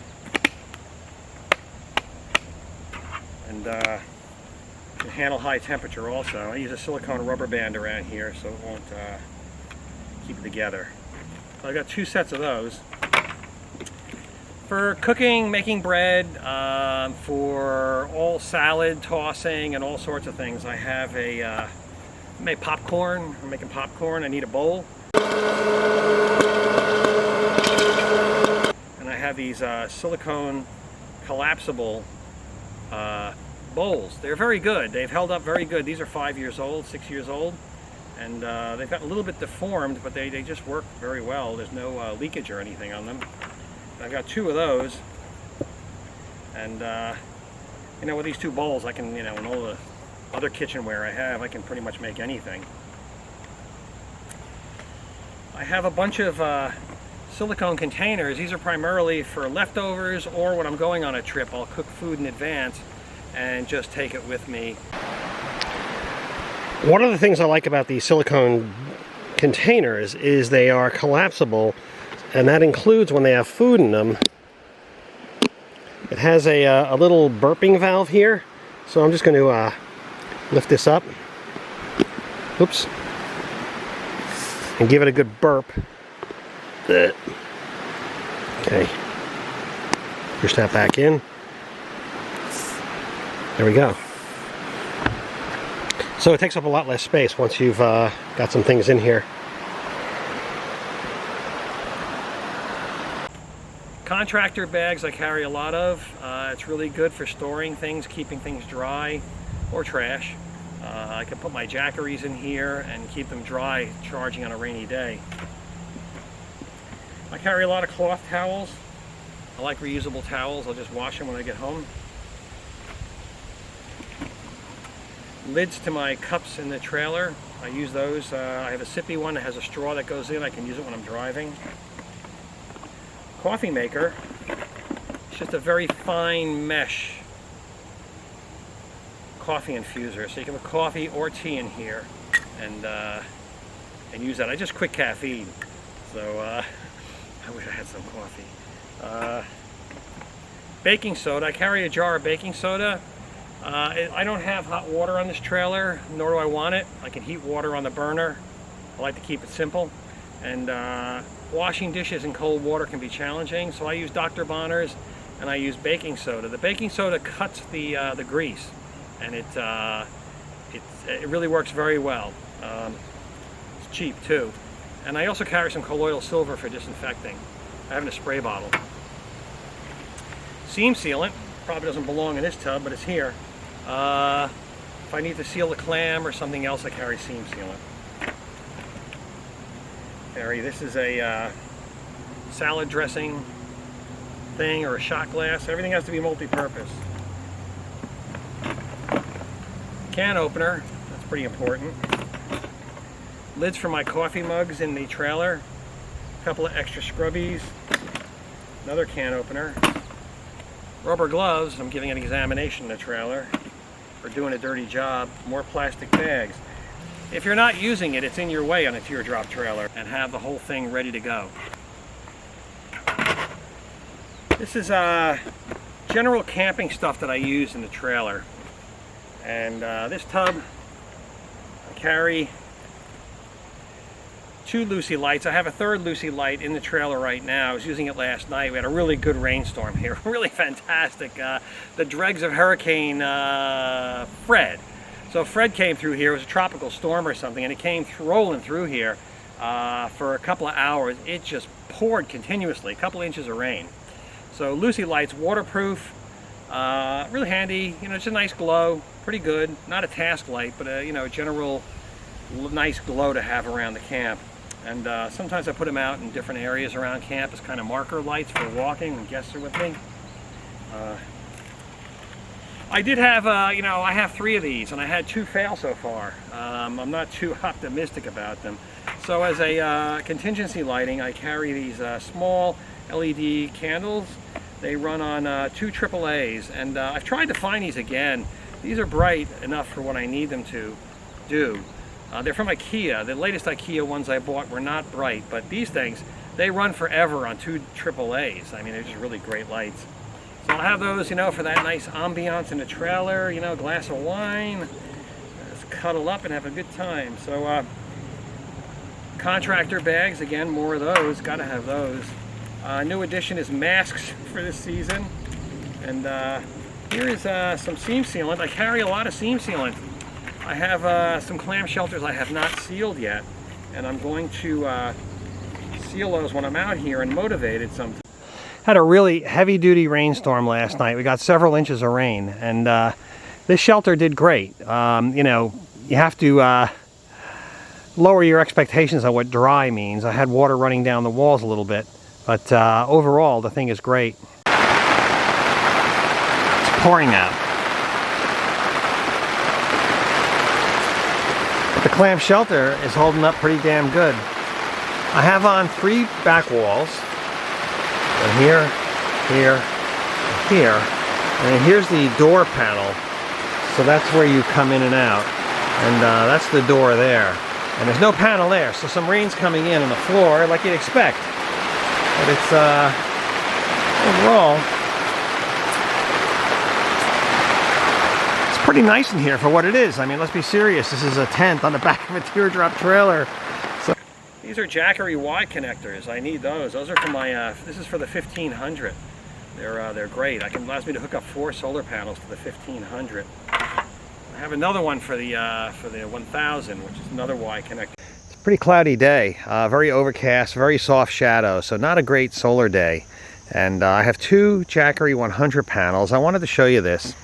and can handle high temperature also. I use a silicone rubber band around here so it won't keep it together. So I've got 2 sets of those. For cooking, making bread, for all salad tossing and all sorts of things, I have I make popcorn. I'm making popcorn. I need a bowl. And I have these silicone collapsible bowls. They're very good. They've held up very good. These are 5 years old, 6 years old, and they've got a little bit deformed, but they just work very well. There's no leakage or anything on them. I've got 2 of those, and you know, with these 2 bowls, I can, you know, and all the other kitchenware I have, I can pretty much make anything. I have a bunch of silicone containers. These are primarily for leftovers, or when I'm going on a trip, I'll cook food in advance and just take it with me. One of the things I like about these silicone containers is they are collapsible, and that includes when they have food in them. It has a little burping valve here, so I'm just going to lift this up. Oops. And give it a good burp. Okay. Push that back in. There we go. So it takes up a lot less space once you've got some things in here. Contractor bags I carry a lot of. It's really good for storing things, keeping things dry or trash. I can put my jackeries in here and keep them dry, charging on a rainy day. I carry a lot of cloth towels. I like reusable towels. I'll just wash them when I get home. Lids to my cups in the trailer. I use those. I have a sippy one that has a straw that goes in. I can use it when I'm driving. Coffee maker. It's just a very fine mesh coffee infuser, so you can put coffee or tea in here and use that. I just quit caffeine, so I wish I had some coffee. Baking soda. I carry a jar of baking soda. I don't have hot water on this trailer, nor do I want it. I can heat water on the burner. I like to keep it simple, and washing dishes in cold water can be challenging, so I use Dr. Bonner's and I use baking soda. The baking soda cuts the grease, and it really works very well. It's cheap too. And I also carry some colloidal silver for disinfecting. I have it in a spray bottle. Seam sealant. Probably doesn't belong in this tub, but it's here. If I need to seal a clam or something else, I carry seam sealant. This is a salad dressing thing or a shot glass. Everything has to be multi-purpose. Can opener, that's pretty important. Lids for my coffee mugs in the trailer. A couple of extra scrubbies. Another can opener. Rubber gloves. I'm giving an examination in the trailer for doing a dirty job. More plastic bags. If you're not using it, it's in your way on a teardrop trailer, and have the whole thing ready to go. This is general camping stuff that I use in the trailer. And this tub, I carry 2 Lucy lights. I have a 3rd Lucy light in the trailer right now. I was using it last night. We had a really good rainstorm here, really fantastic. The dregs of Hurricane Fred. So Fred came through here. It was a tropical storm or something, and it came rolling through here for a couple of hours. It just poured continuously, a couple inches of rain. So Lucy lights, waterproof, really handy. You know, it's a nice glow, pretty good. Not a task light, but you know, a general nice glow to have around the camp. And sometimes I put them out in different areas around camp as kind of marker lights for walking when guests are with me. I did have, you know, I have 3 of these, and I had 2 fail so far. I'm not too optimistic about them. So as a contingency lighting, I carry these small LED candles. They run on 2 AAAs, and I've tried to find these again. These are bright enough for what I need them to do. They're from IKEA. The latest IKEA ones I bought were not bright, but these things, they run forever on 2 AAAs. I mean, they're just really great lights. So I'll have those, you know, for that nice ambiance in the trailer, you know, a glass of wine, just cuddle up and have a good time. So contractor bags, again, more of those, gotta have those. New addition is masks for this season. And here is some seam sealant. I carry a lot of seam sealant. I have some clam shelters I have not sealed yet, and I'm going to seal those when I'm out here and motivated sometime. Had a really heavy-duty rainstorm last night. We got several inches of rain, and this shelter did great. You know, you have to lower your expectations on what dry means. I had water running down the walls a little bit, but overall the thing is great. It's pouring out. The clam shelter is holding up pretty damn good. I have on 3 back walls, and here, here, and here, and here's the door panel. So that's where you come in and out, and that's the door there. And there's no panel there, so some rain's coming in on the floor like you'd expect. But it's overall, pretty nice in here for what it is. I mean, let's be serious. This is a tent on the back of a teardrop trailer. So these are Jackery Y connectors. I need those. Those are for my. This is for the 1500. They're great. It allows me to hook up 4 solar panels to the 1500. I have another one for the 1000, which is another Y connector. It's a pretty cloudy day. Very overcast. Very soft shadow. So not a great solar day. And I have 2 Jackery 100 panels. I wanted to show you this.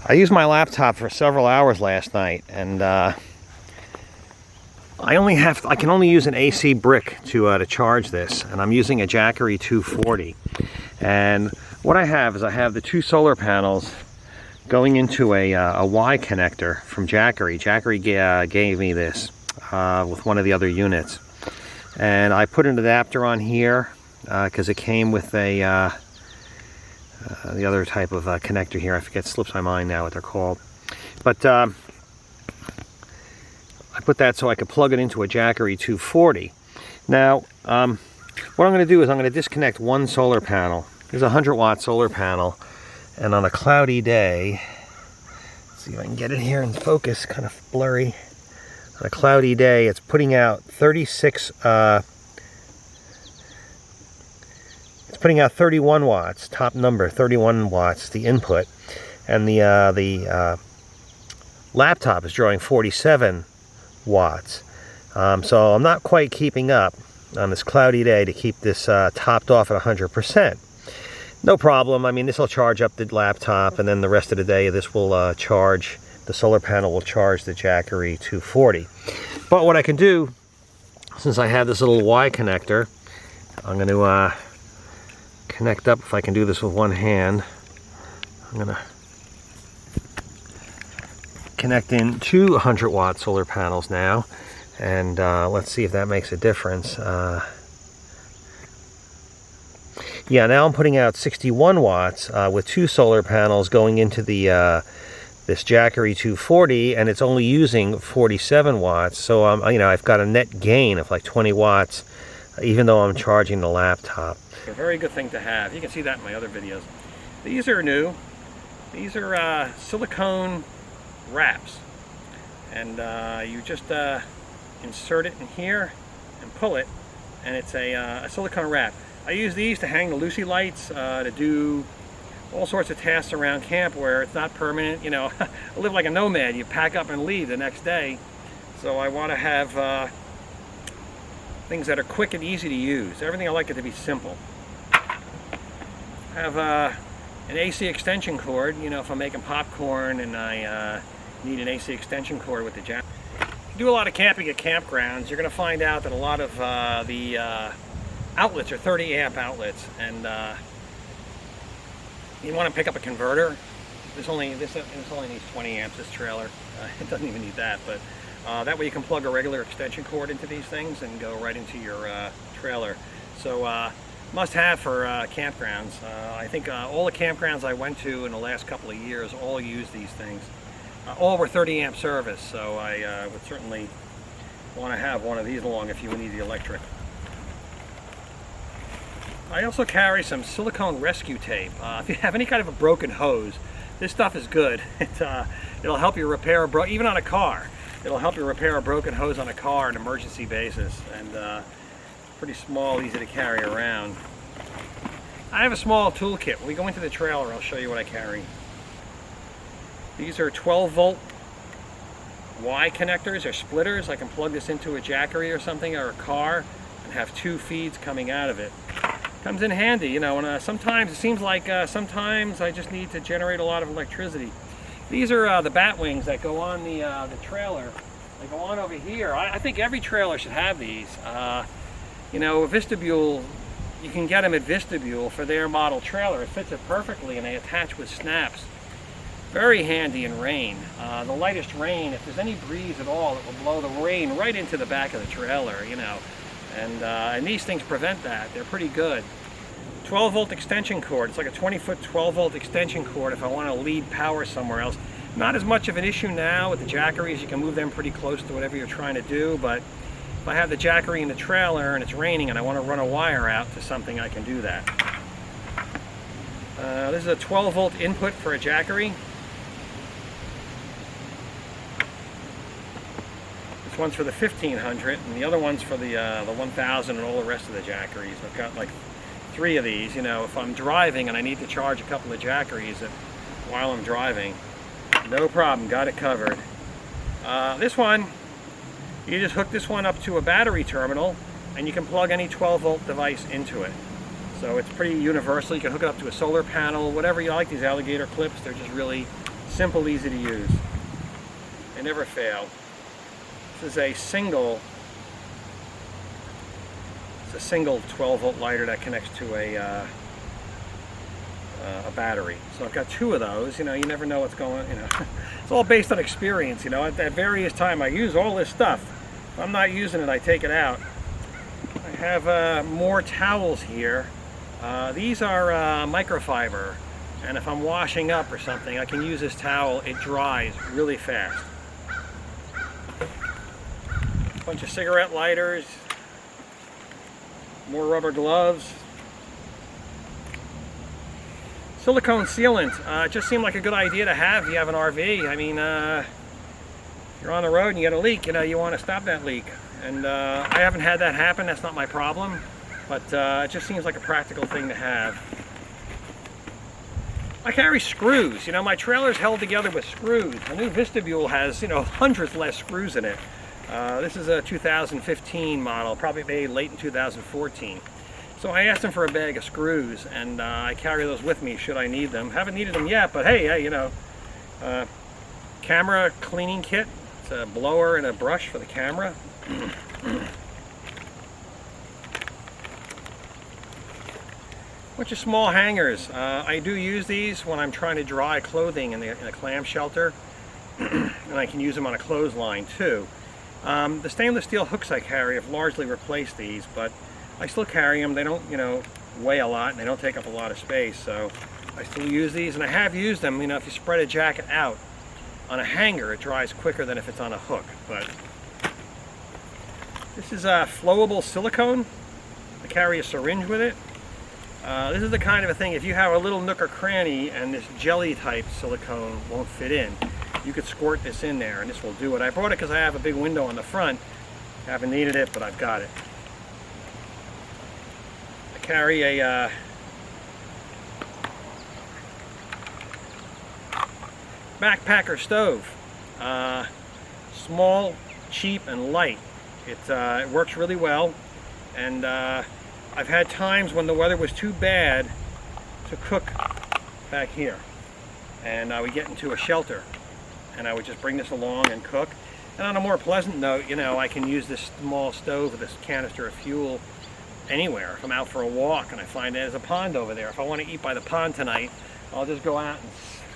I used my laptop for several hours last night, and I can only use an AC brick to charge this, and I'm using a Jackery 240. And what I have is I have the 2 solar panels going into a Y connector from Jackery. Jackery gave me this with one of the other units, and I put an adapter on here because it came with a the other type of connector here. I forget, slips my mind now what they're called. But I put that so I could plug it into a Jackery 240. Now, what I'm going to do is I'm going to disconnect 1 solar panel. There's a 100-watt solar panel, and on a cloudy day, let's see if I can get it here in focus, kind of blurry. On a cloudy day, it's putting out 31 watts, top number, 31 watts, the input, and the laptop is drawing 47 watts. So I'm not quite keeping up on this cloudy day to keep this topped off at 100%. No problem. I mean, this will charge up the laptop, and then the rest of the day this will charge, the solar panel will charge the Jackery 240. But what I can do, since I have this little Y connector, I'm going to connect up, if I can do this with one hand. I'm going to connect in 2 100-watt solar panels now, and let's see if that makes a difference. Yeah, now I'm putting out 61 watts with 2 solar panels going into the this Jackery 240, and it's only using 47 watts. So you know, I've got a net gain of like 20 watts, even though I'm charging the laptop. A very good thing to have. You can see that in my other videos. These are new. These are silicone wraps, and you just insert it in here and pull it, and it's a silicone wrap. I use these to hang the Lucy lights, to do all sorts of tasks around camp where it's not permanent. You know, I live like a nomad. You pack up and leave the next day. So I want to have things that are quick and easy to use. Everything I like it to be simple. I have an AC extension cord, you know, if I'm making popcorn and I need an AC extension cord with the jack. If you do a lot of camping at campgrounds, you're going to find out that a lot of the outlets are 30 amp outlets, and you want to pick up a converter. This only needs 20 amps, this trailer. It doesn't even need that, but that way you can plug a regular extension cord into these things and go right into your trailer. So must have for campgrounds. I think all the campgrounds I went to in the last couple of years all use these things. All were 30 amp service, so I would certainly want to have one of these along if you need the electric. I also carry some silicone rescue tape. If you have any kind of a broken hose, this stuff is good. It'll help you repair even on a car. It'll help you repair a broken hose on a car on an emergency basis, and pretty small, easy to carry around. I have a small toolkit. When we go into the trailer, I'll show you what I carry. These are 12-volt Y connectors or splitters. I can plug this into a Jackery or something, or a car, and have two feeds coming out of it. Comes in handy, you know, and sometimes it seems like sometimes I just need to generate a lot of electricity. These are the bat wings that go on the trailer. They go on over here. I think every trailer should have these. You know, Vistbule, you can get them at Vistabule for their model trailer. It fits it perfectly, and they attach with snaps. Very handy in rain. The lightest rain, if there's any breeze at all, it will blow the rain right into the back of the trailer, you know. And these things prevent that. They're pretty good. 12-volt extension cord. It's like a 20-foot 12-volt extension cord if I want to lead power somewhere else. Not as much of an issue now with the Jackeries. You can move them pretty close to whatever you're trying to do, but if I have the Jackery in the trailer and it's raining and I want to run a wire out to something, I can do that. This is a 12-volt input for a Jackery. This one's for the 1500, and the other one's for the 1000 and all the rest of the Jackeries. I've got like 3 of these. You know, if I'm driving and I need to charge a couple of Jackeries while I'm driving, no problem, got it covered. This one, you just hook this one up to a battery terminal, and you can plug any 12-volt device into it. So it's pretty universal. You can hook it up to a solar panel, whatever you like. These alligator clips, they're just really simple, easy to use. They never fail. This is a single 12-volt lighter that connects to a battery. So I've got 2 of those. You know, you never know what's going on. You know, it's all based on experience. You know, at various times I use all this stuff. If I'm not using it, I take it out. I have more towels here. These are microfiber, and if I'm washing up or something, I can use this towel. It dries really fast. Bunch of cigarette lighters, more rubber gloves. Silicone sealant, it just seemed like a good idea to have if you have an RV. I mean, if you're on the road and you get a leak, you know, you want to stop that leak. And I haven't had that happen, that's not my problem, but it just seems like a practical thing to have. I carry screws. You know, my trailer's held together with screws. The new Vistabule has, you know, hundreds less screws in it. This is a 2015 model, probably made late in 2014. So I asked them for a bag of screws, and I carry those with me should I need them. Haven't needed them yet, but hey, you know, camera cleaning kit. It's a blower and a brush for the camera. Bunch of small hangers. I do use these when I'm trying to dry clothing in a clam shelter, and I can use them on a clothesline too. The stainless steel hooks I carry have largely replaced these, but I still carry them. They don't, you know, weigh a lot, and they don't take up a lot of space, so I still use these, and I have used them. You know, if you spread a jacket out on a hanger, it dries quicker than if it's on a hook. But this is flowable silicone. I carry a syringe with it. This is the kind of a thing, if you have a little nook or cranny and this jelly type silicone won't fit in, you could squirt this in there and this will do it. I brought it because I have a big window on the front, Haven't needed it, but I've got it. I carry a backpacker stove. Small, cheap, and light. It works really well, and I've had times when the weather was too bad to cook back here, and I would get into a shelter and I would just bring this along and cook. And on a more pleasant note, you know, I can use this small stove with this canister of fuel anywhere. If I'm out for a walk and I find there's a pond over there, if I want to eat by the pond tonight, I'll just go out and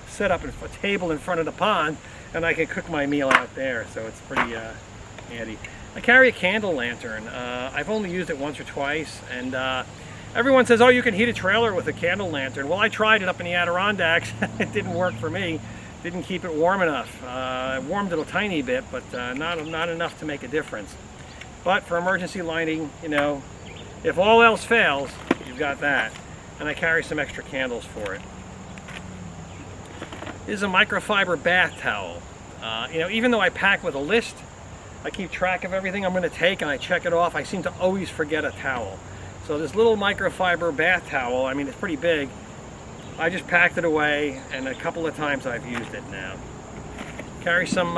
set up a table in front of the pond and I can cook my meal out there. So it's pretty handy. I carry a candle lantern. I've only used it once or twice, and everyone says, oh, you can heat a trailer with a candle lantern. Well, I tried it up in the Adirondacks. It didn't work for me. Didn't keep it warm enough. It warmed it a tiny bit, but not enough to make a difference. But for emergency lighting, you know, if all else fails, you've got that. And I carry some extra candles for it. This is a microfiber bath towel. You know, even though I pack with a list, I keep track of everything I'm going to take and I check it off, I seem to always forget a towel. So this little microfiber bath towel, I mean, it's pretty big. I just packed it away, and a couple of times I've used it now. Carry some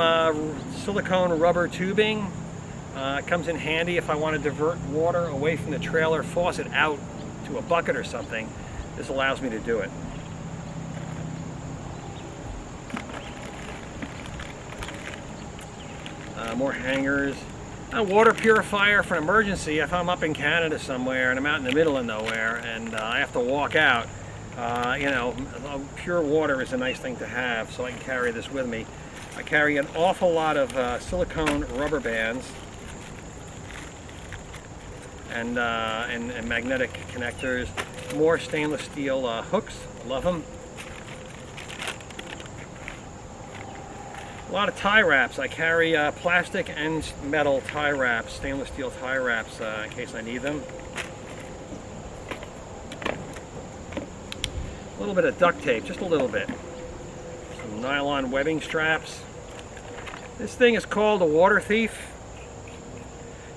silicone rubber tubing. It comes in handy if I want to divert water away from the trailer faucet out to a bucket or something. This allows me to do it. More hangers. A water purifier for an emergency if I'm up in Canada somewhere and I'm out in the middle of nowhere and I have to walk out. You know, pure water is a nice thing to have, so I can carry this with me. I carry an awful lot of silicone rubber bands and magnetic connectors. More stainless steel hooks. Love them. A lot of tie wraps. I carry plastic and metal tie wraps, stainless steel tie wraps in case I need them. A little bit of duct tape, just a little bit. Some nylon webbing straps. This thing is called a water thief.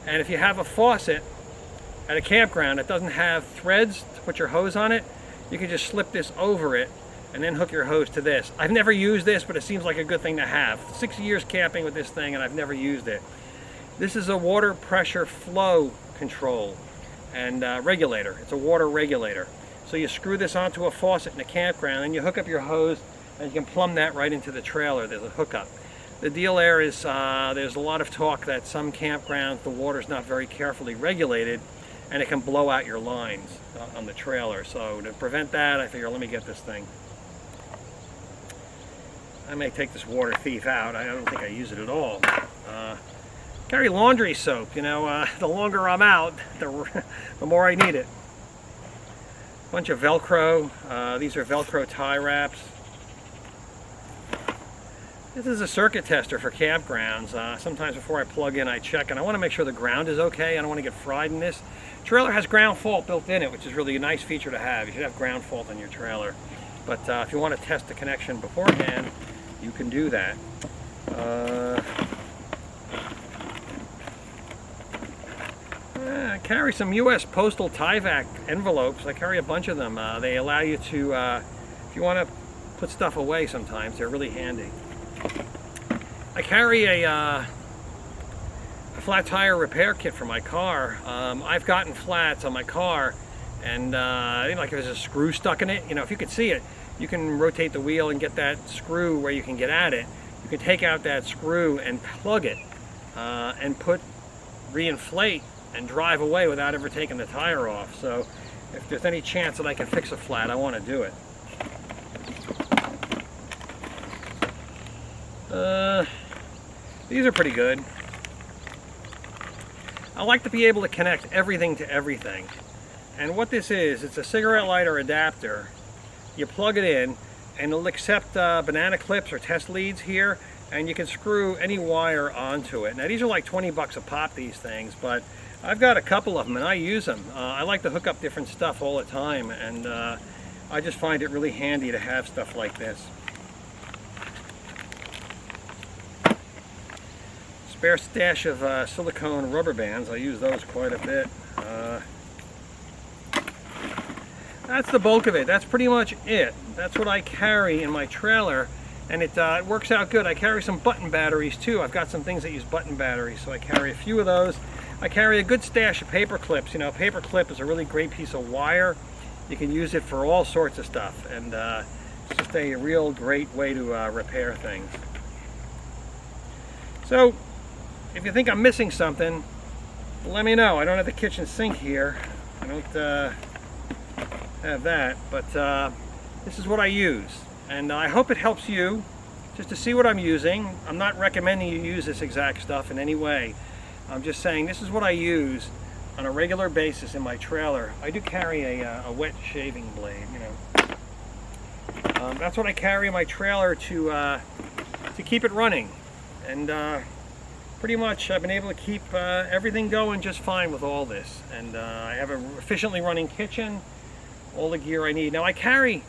And if you have a faucet at a campground that doesn't have threads to put your hose on it, you can just slip this over it and then hook your hose to this. I've never used this, but it seems like a good thing to have. 6 years camping with this thing and I've never used it. This is a water pressure flow control and regulator. It's a water regulator. So you screw this onto a faucet in a campground and you hook up your hose and you can plumb that right into the trailer. There's a hookup. The deal there is there's a lot of talk that some campgrounds the water's not very carefully regulated and it can blow out your lines on the trailer. So to prevent that, I figure let me get this thing. I may take this water thief out. I don't think I use it at all. Carry laundry soap. You know, the longer I'm out, the more I need it. Bunch of Velcro. These are Velcro tie wraps. This is a circuit tester for campgrounds. Sometimes before I plug in, I check, and I want to make sure the ground is okay. I don't want to get fried in this. Trailer has ground fault built in it, which is really a nice feature to have. You should have ground fault on your trailer. But if you want to test the connection beforehand, you can do that. I carry some U.S. Postal Tyvek envelopes. I carry a bunch of them. They allow you to, if you want to put stuff away sometimes, they're really handy. I carry a flat tire repair kit for my car. I've gotten flats on my car, and you know, like if there's a screw stuck in it, you know, if you could see it, you can rotate the wheel and get that screw where you can get at it. You can take out that screw and plug it and reinflate and drive away without ever taking the tire off. So if there's any chance that I can fix a flat, I want to do it. These are pretty good. I like to be able to connect everything to everything. And what this is, it's a cigarette lighter adapter. You plug it in and it'll accept banana clips or test leads here, and you can screw any wire onto it. Now these are like 20 bucks a pop, these things, but I've got a couple of them and I use them. I like to hook up different stuff all the time, and I just find it really handy to have stuff like this. spare stash of silicone rubber bands. I use those quite a bit. That's the bulk of it. That's pretty much it. That's what I carry in my trailer, and it works out good. I carry some button batteries too. I've got some things that use button batteries, so I carry a few of those. I carry a good stash of paper clips. You know, paper clip is a really great piece of wire. You can use it for all sorts of stuff, and it's just a real great way to repair things. So, if you think I'm missing something, let me know. I don't have the kitchen sink here. I don't have that, but this is what I use, and I hope it helps you just to see what I'm using. I'm not recommending you use this exact stuff in any way. I'm just saying this is what I use on a regular basis in my trailer. I do carry a wet shaving blade, you know. That's what I carry in my trailer to keep it running, and pretty much I've been able to keep everything going just fine with all this, and I have an efficiently running kitchen, all the gear I need. Now I carry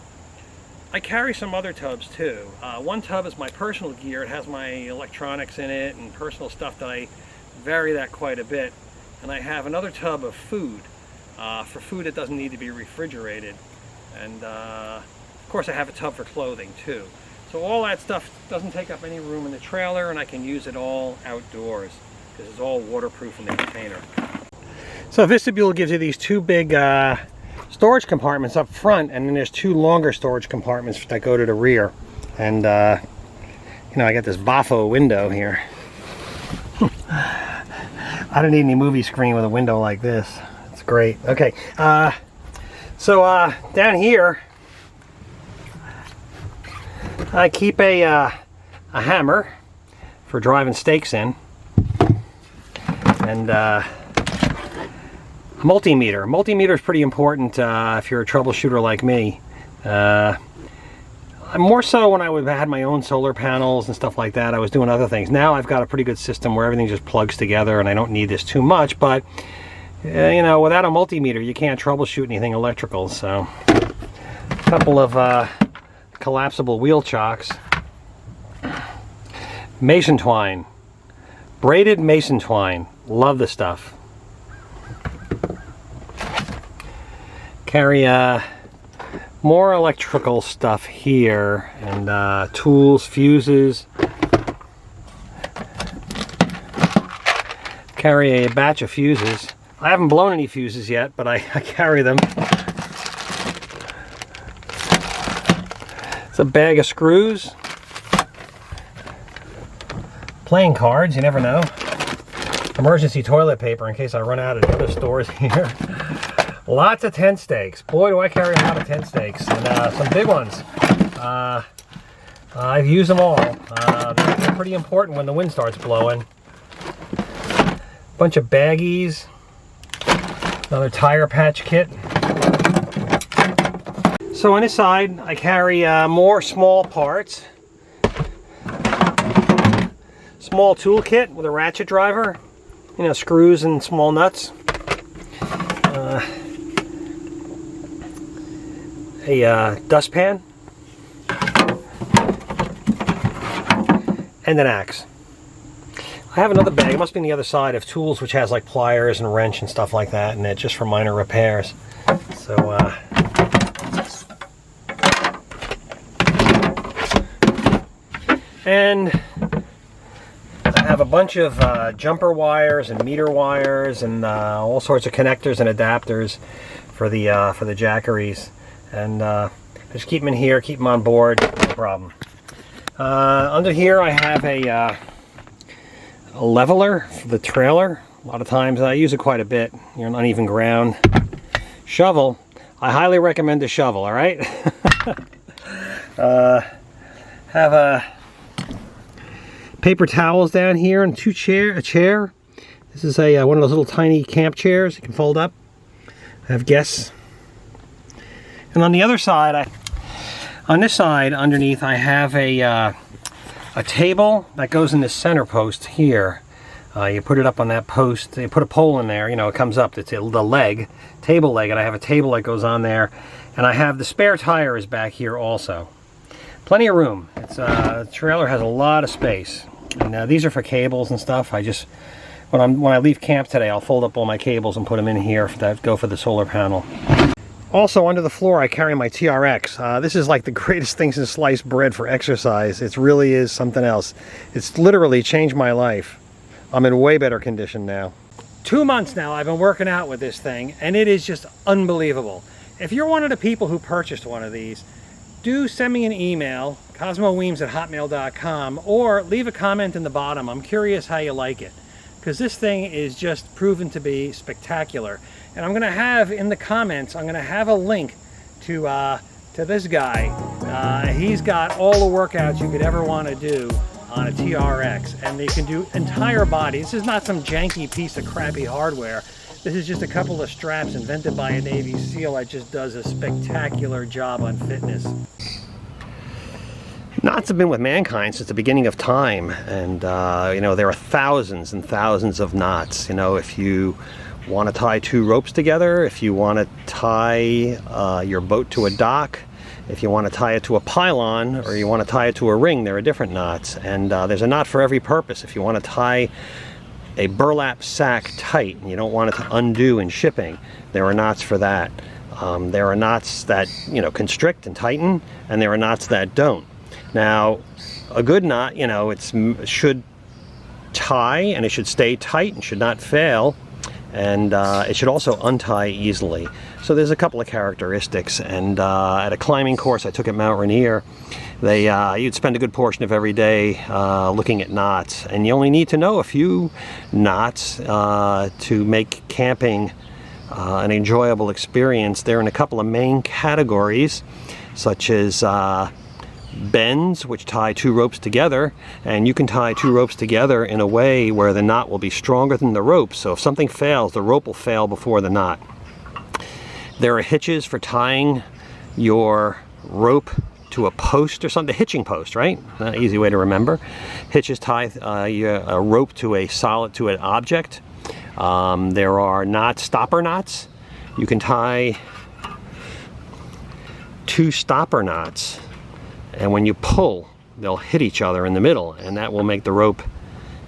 some other tubs too. One tub is my personal gear. It has my electronics in it and personal stuff that I vary that quite a bit. And I have another tub of food, for food that doesn't need to be refrigerated. And of course I have a tub for clothing too. So all that stuff doesn't take up any room in the trailer, and I can use it all outdoors because it's all waterproof in the container. So Vistabule gives you these two big storage compartments up front, and then there's two longer storage compartments that go to the rear. And you know, I got this Bafo window here. I don't need any movie screen with a window like this. It's great. Okay, so down here I keep a hammer for driving stakes in, and a multimeter. Multimeter is pretty important if you're a troubleshooter like me. More so when I had my own solar panels and stuff like that, I was doing other things. Now I've got a pretty good system where everything just plugs together, and I don't need this too much, but you know, without a multimeter you can't troubleshoot anything electrical. So a couple of collapsible wheel chocks, mason twine, braided mason twine, love the stuff. Carry more electrical stuff here, and tools, fuses. Carry a batch of fuses. I haven't blown any fuses yet, but I carry them. It's a bag of screws. Playing cards, you never know. Emergency toilet paper in case I run out of the other stores here. Lots of tent stakes. Boy, do I carry a lot of tent stakes, and some big ones. I've used them all. They're pretty important when the wind starts blowing. Bunch of baggies. Another tire patch kit. So on this side, I carry more small parts. Small toolkit with a ratchet driver. You know, screws and small nuts. A dustpan, and an axe. I have another bag, it must be on the other side, of tools which has like pliers and wrench and stuff like that in it, just for minor repairs. So and I have a bunch of jumper wires and meter wires and all sorts of connectors and adapters for the jackeries. And just keep them in here, keep them on board, no problem. Under here I have a leveler for the trailer. A lot of times I use it quite a bit. You're on uneven ground. Shovel. I highly recommend the shovel, alright? Have paper towels down here and a chair. This is one of those little tiny camp chairs you can fold up. I have guests. And on the other side, on this side underneath, I have a table that goes in this center post here. You put it up on that post, you put a pole in there, you know, it comes up, it's the leg, table leg, and I have a table that goes on there. And I have the spare tires back here also. Plenty of room. The trailer has a lot of space. And these are for cables and stuff. I just, when I leave camp today, I'll fold up all my cables and put them in here that go for the solar panel. Also, under the floor, I carry my TRX. This is like the greatest thing since sliced bread for exercise. It really is something else. It's literally changed my life. I'm in way better condition now. 2 months now I've been working out with this thing, and it is just unbelievable. If you're one of the people who purchased one of these, do send me an email, cosmoweems@hotmail.com, or leave a comment in the bottom. I'm curious how you like it, because this thing is just proven to be spectacular. And I'm going to have in the comments, I'm going to have a link to this guy. He's got all the workouts you could ever want to do on a TRX, and they can do entire body. This is not some janky piece of crappy hardware. This is just a couple of straps invented by a Navy SEAL that just does a spectacular job on fitness. Knots have been with mankind since the beginning of time, and you know, there are thousands and thousands of knots. You know, if you want to tie 2 ropes together, if you want to tie your boat to a dock, if you want to tie it to a pylon, or you want to tie it to a ring, there are different knots. And there's a knot for every purpose. If you want to tie a burlap sack tight and you don't want it to undo in shipping, there are knots for that. There are knots that, you know, constrict and tighten, and there are knots that don't. Now, a good knot, you know, it should tie and it should stay tight and should not fail, and it should also untie easily. So there's a couple of characteristics, and at a climbing course I took at Mount Rainier, you'd spend a good portion of every day looking at knots, and you only need to know a few knots to make camping an enjoyable experience. They're in a couple of main categories, such as bends, which tie 2 ropes together, and you can tie 2 ropes together in a way where the knot will be stronger than the rope, so if something fails, the rope will fail before the knot. There are hitches for tying your rope to a post or something, a hitching post, right? An easy way to remember. Hitches tie a rope to an object. There are knots, stopper knots. You can tie 2 stopper knots, and when you pull, they'll hit each other in the middle, and that will make the rope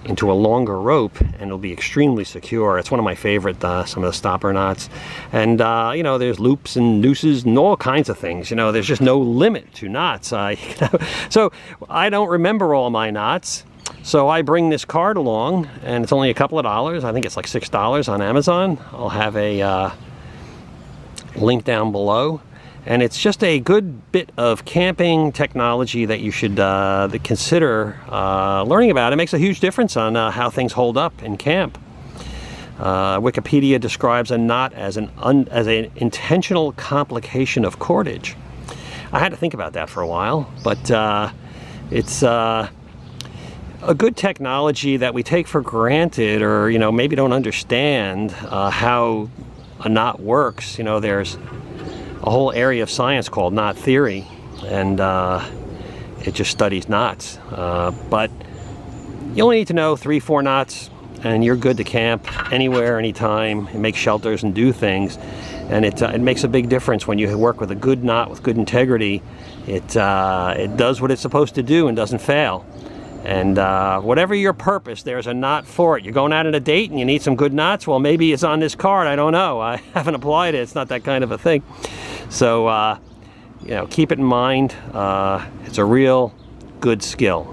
into a longer rope, and it'll be extremely secure. It's one of my favorite, some of the stopper knots. And you know, there's loops and nooses and all kinds of things. You know, there's just no limit to knots. You know, so I don't remember all my knots, so I bring this card along, and it's only a couple of dollars. I think it's like $6 on Amazon. I'll have a link down below. And it's just a good bit of camping technology that you should consider learning about. It makes a huge difference on how things hold up in camp. Wikipedia describes a knot as an intentional complication of cordage. I had to think about that for a while, but it's a good technology that we take for granted, or, you know, maybe don't understand how a knot works. You know, there's a whole area of science called knot theory, and it just studies knots. But you only need to know 3-4 knots, and you're good to camp anywhere, anytime, and make shelters and do things. And it makes a big difference when you work with a good knot with good integrity. It does what it's supposed to do and doesn't fail. And whatever your purpose, there's a knot for it. You're going out on a date and you need some good knots? Well, maybe it's on this card. I don't know. I haven't applied it. It's not that kind of a thing. So, you know, keep it in mind. It's a real good skill.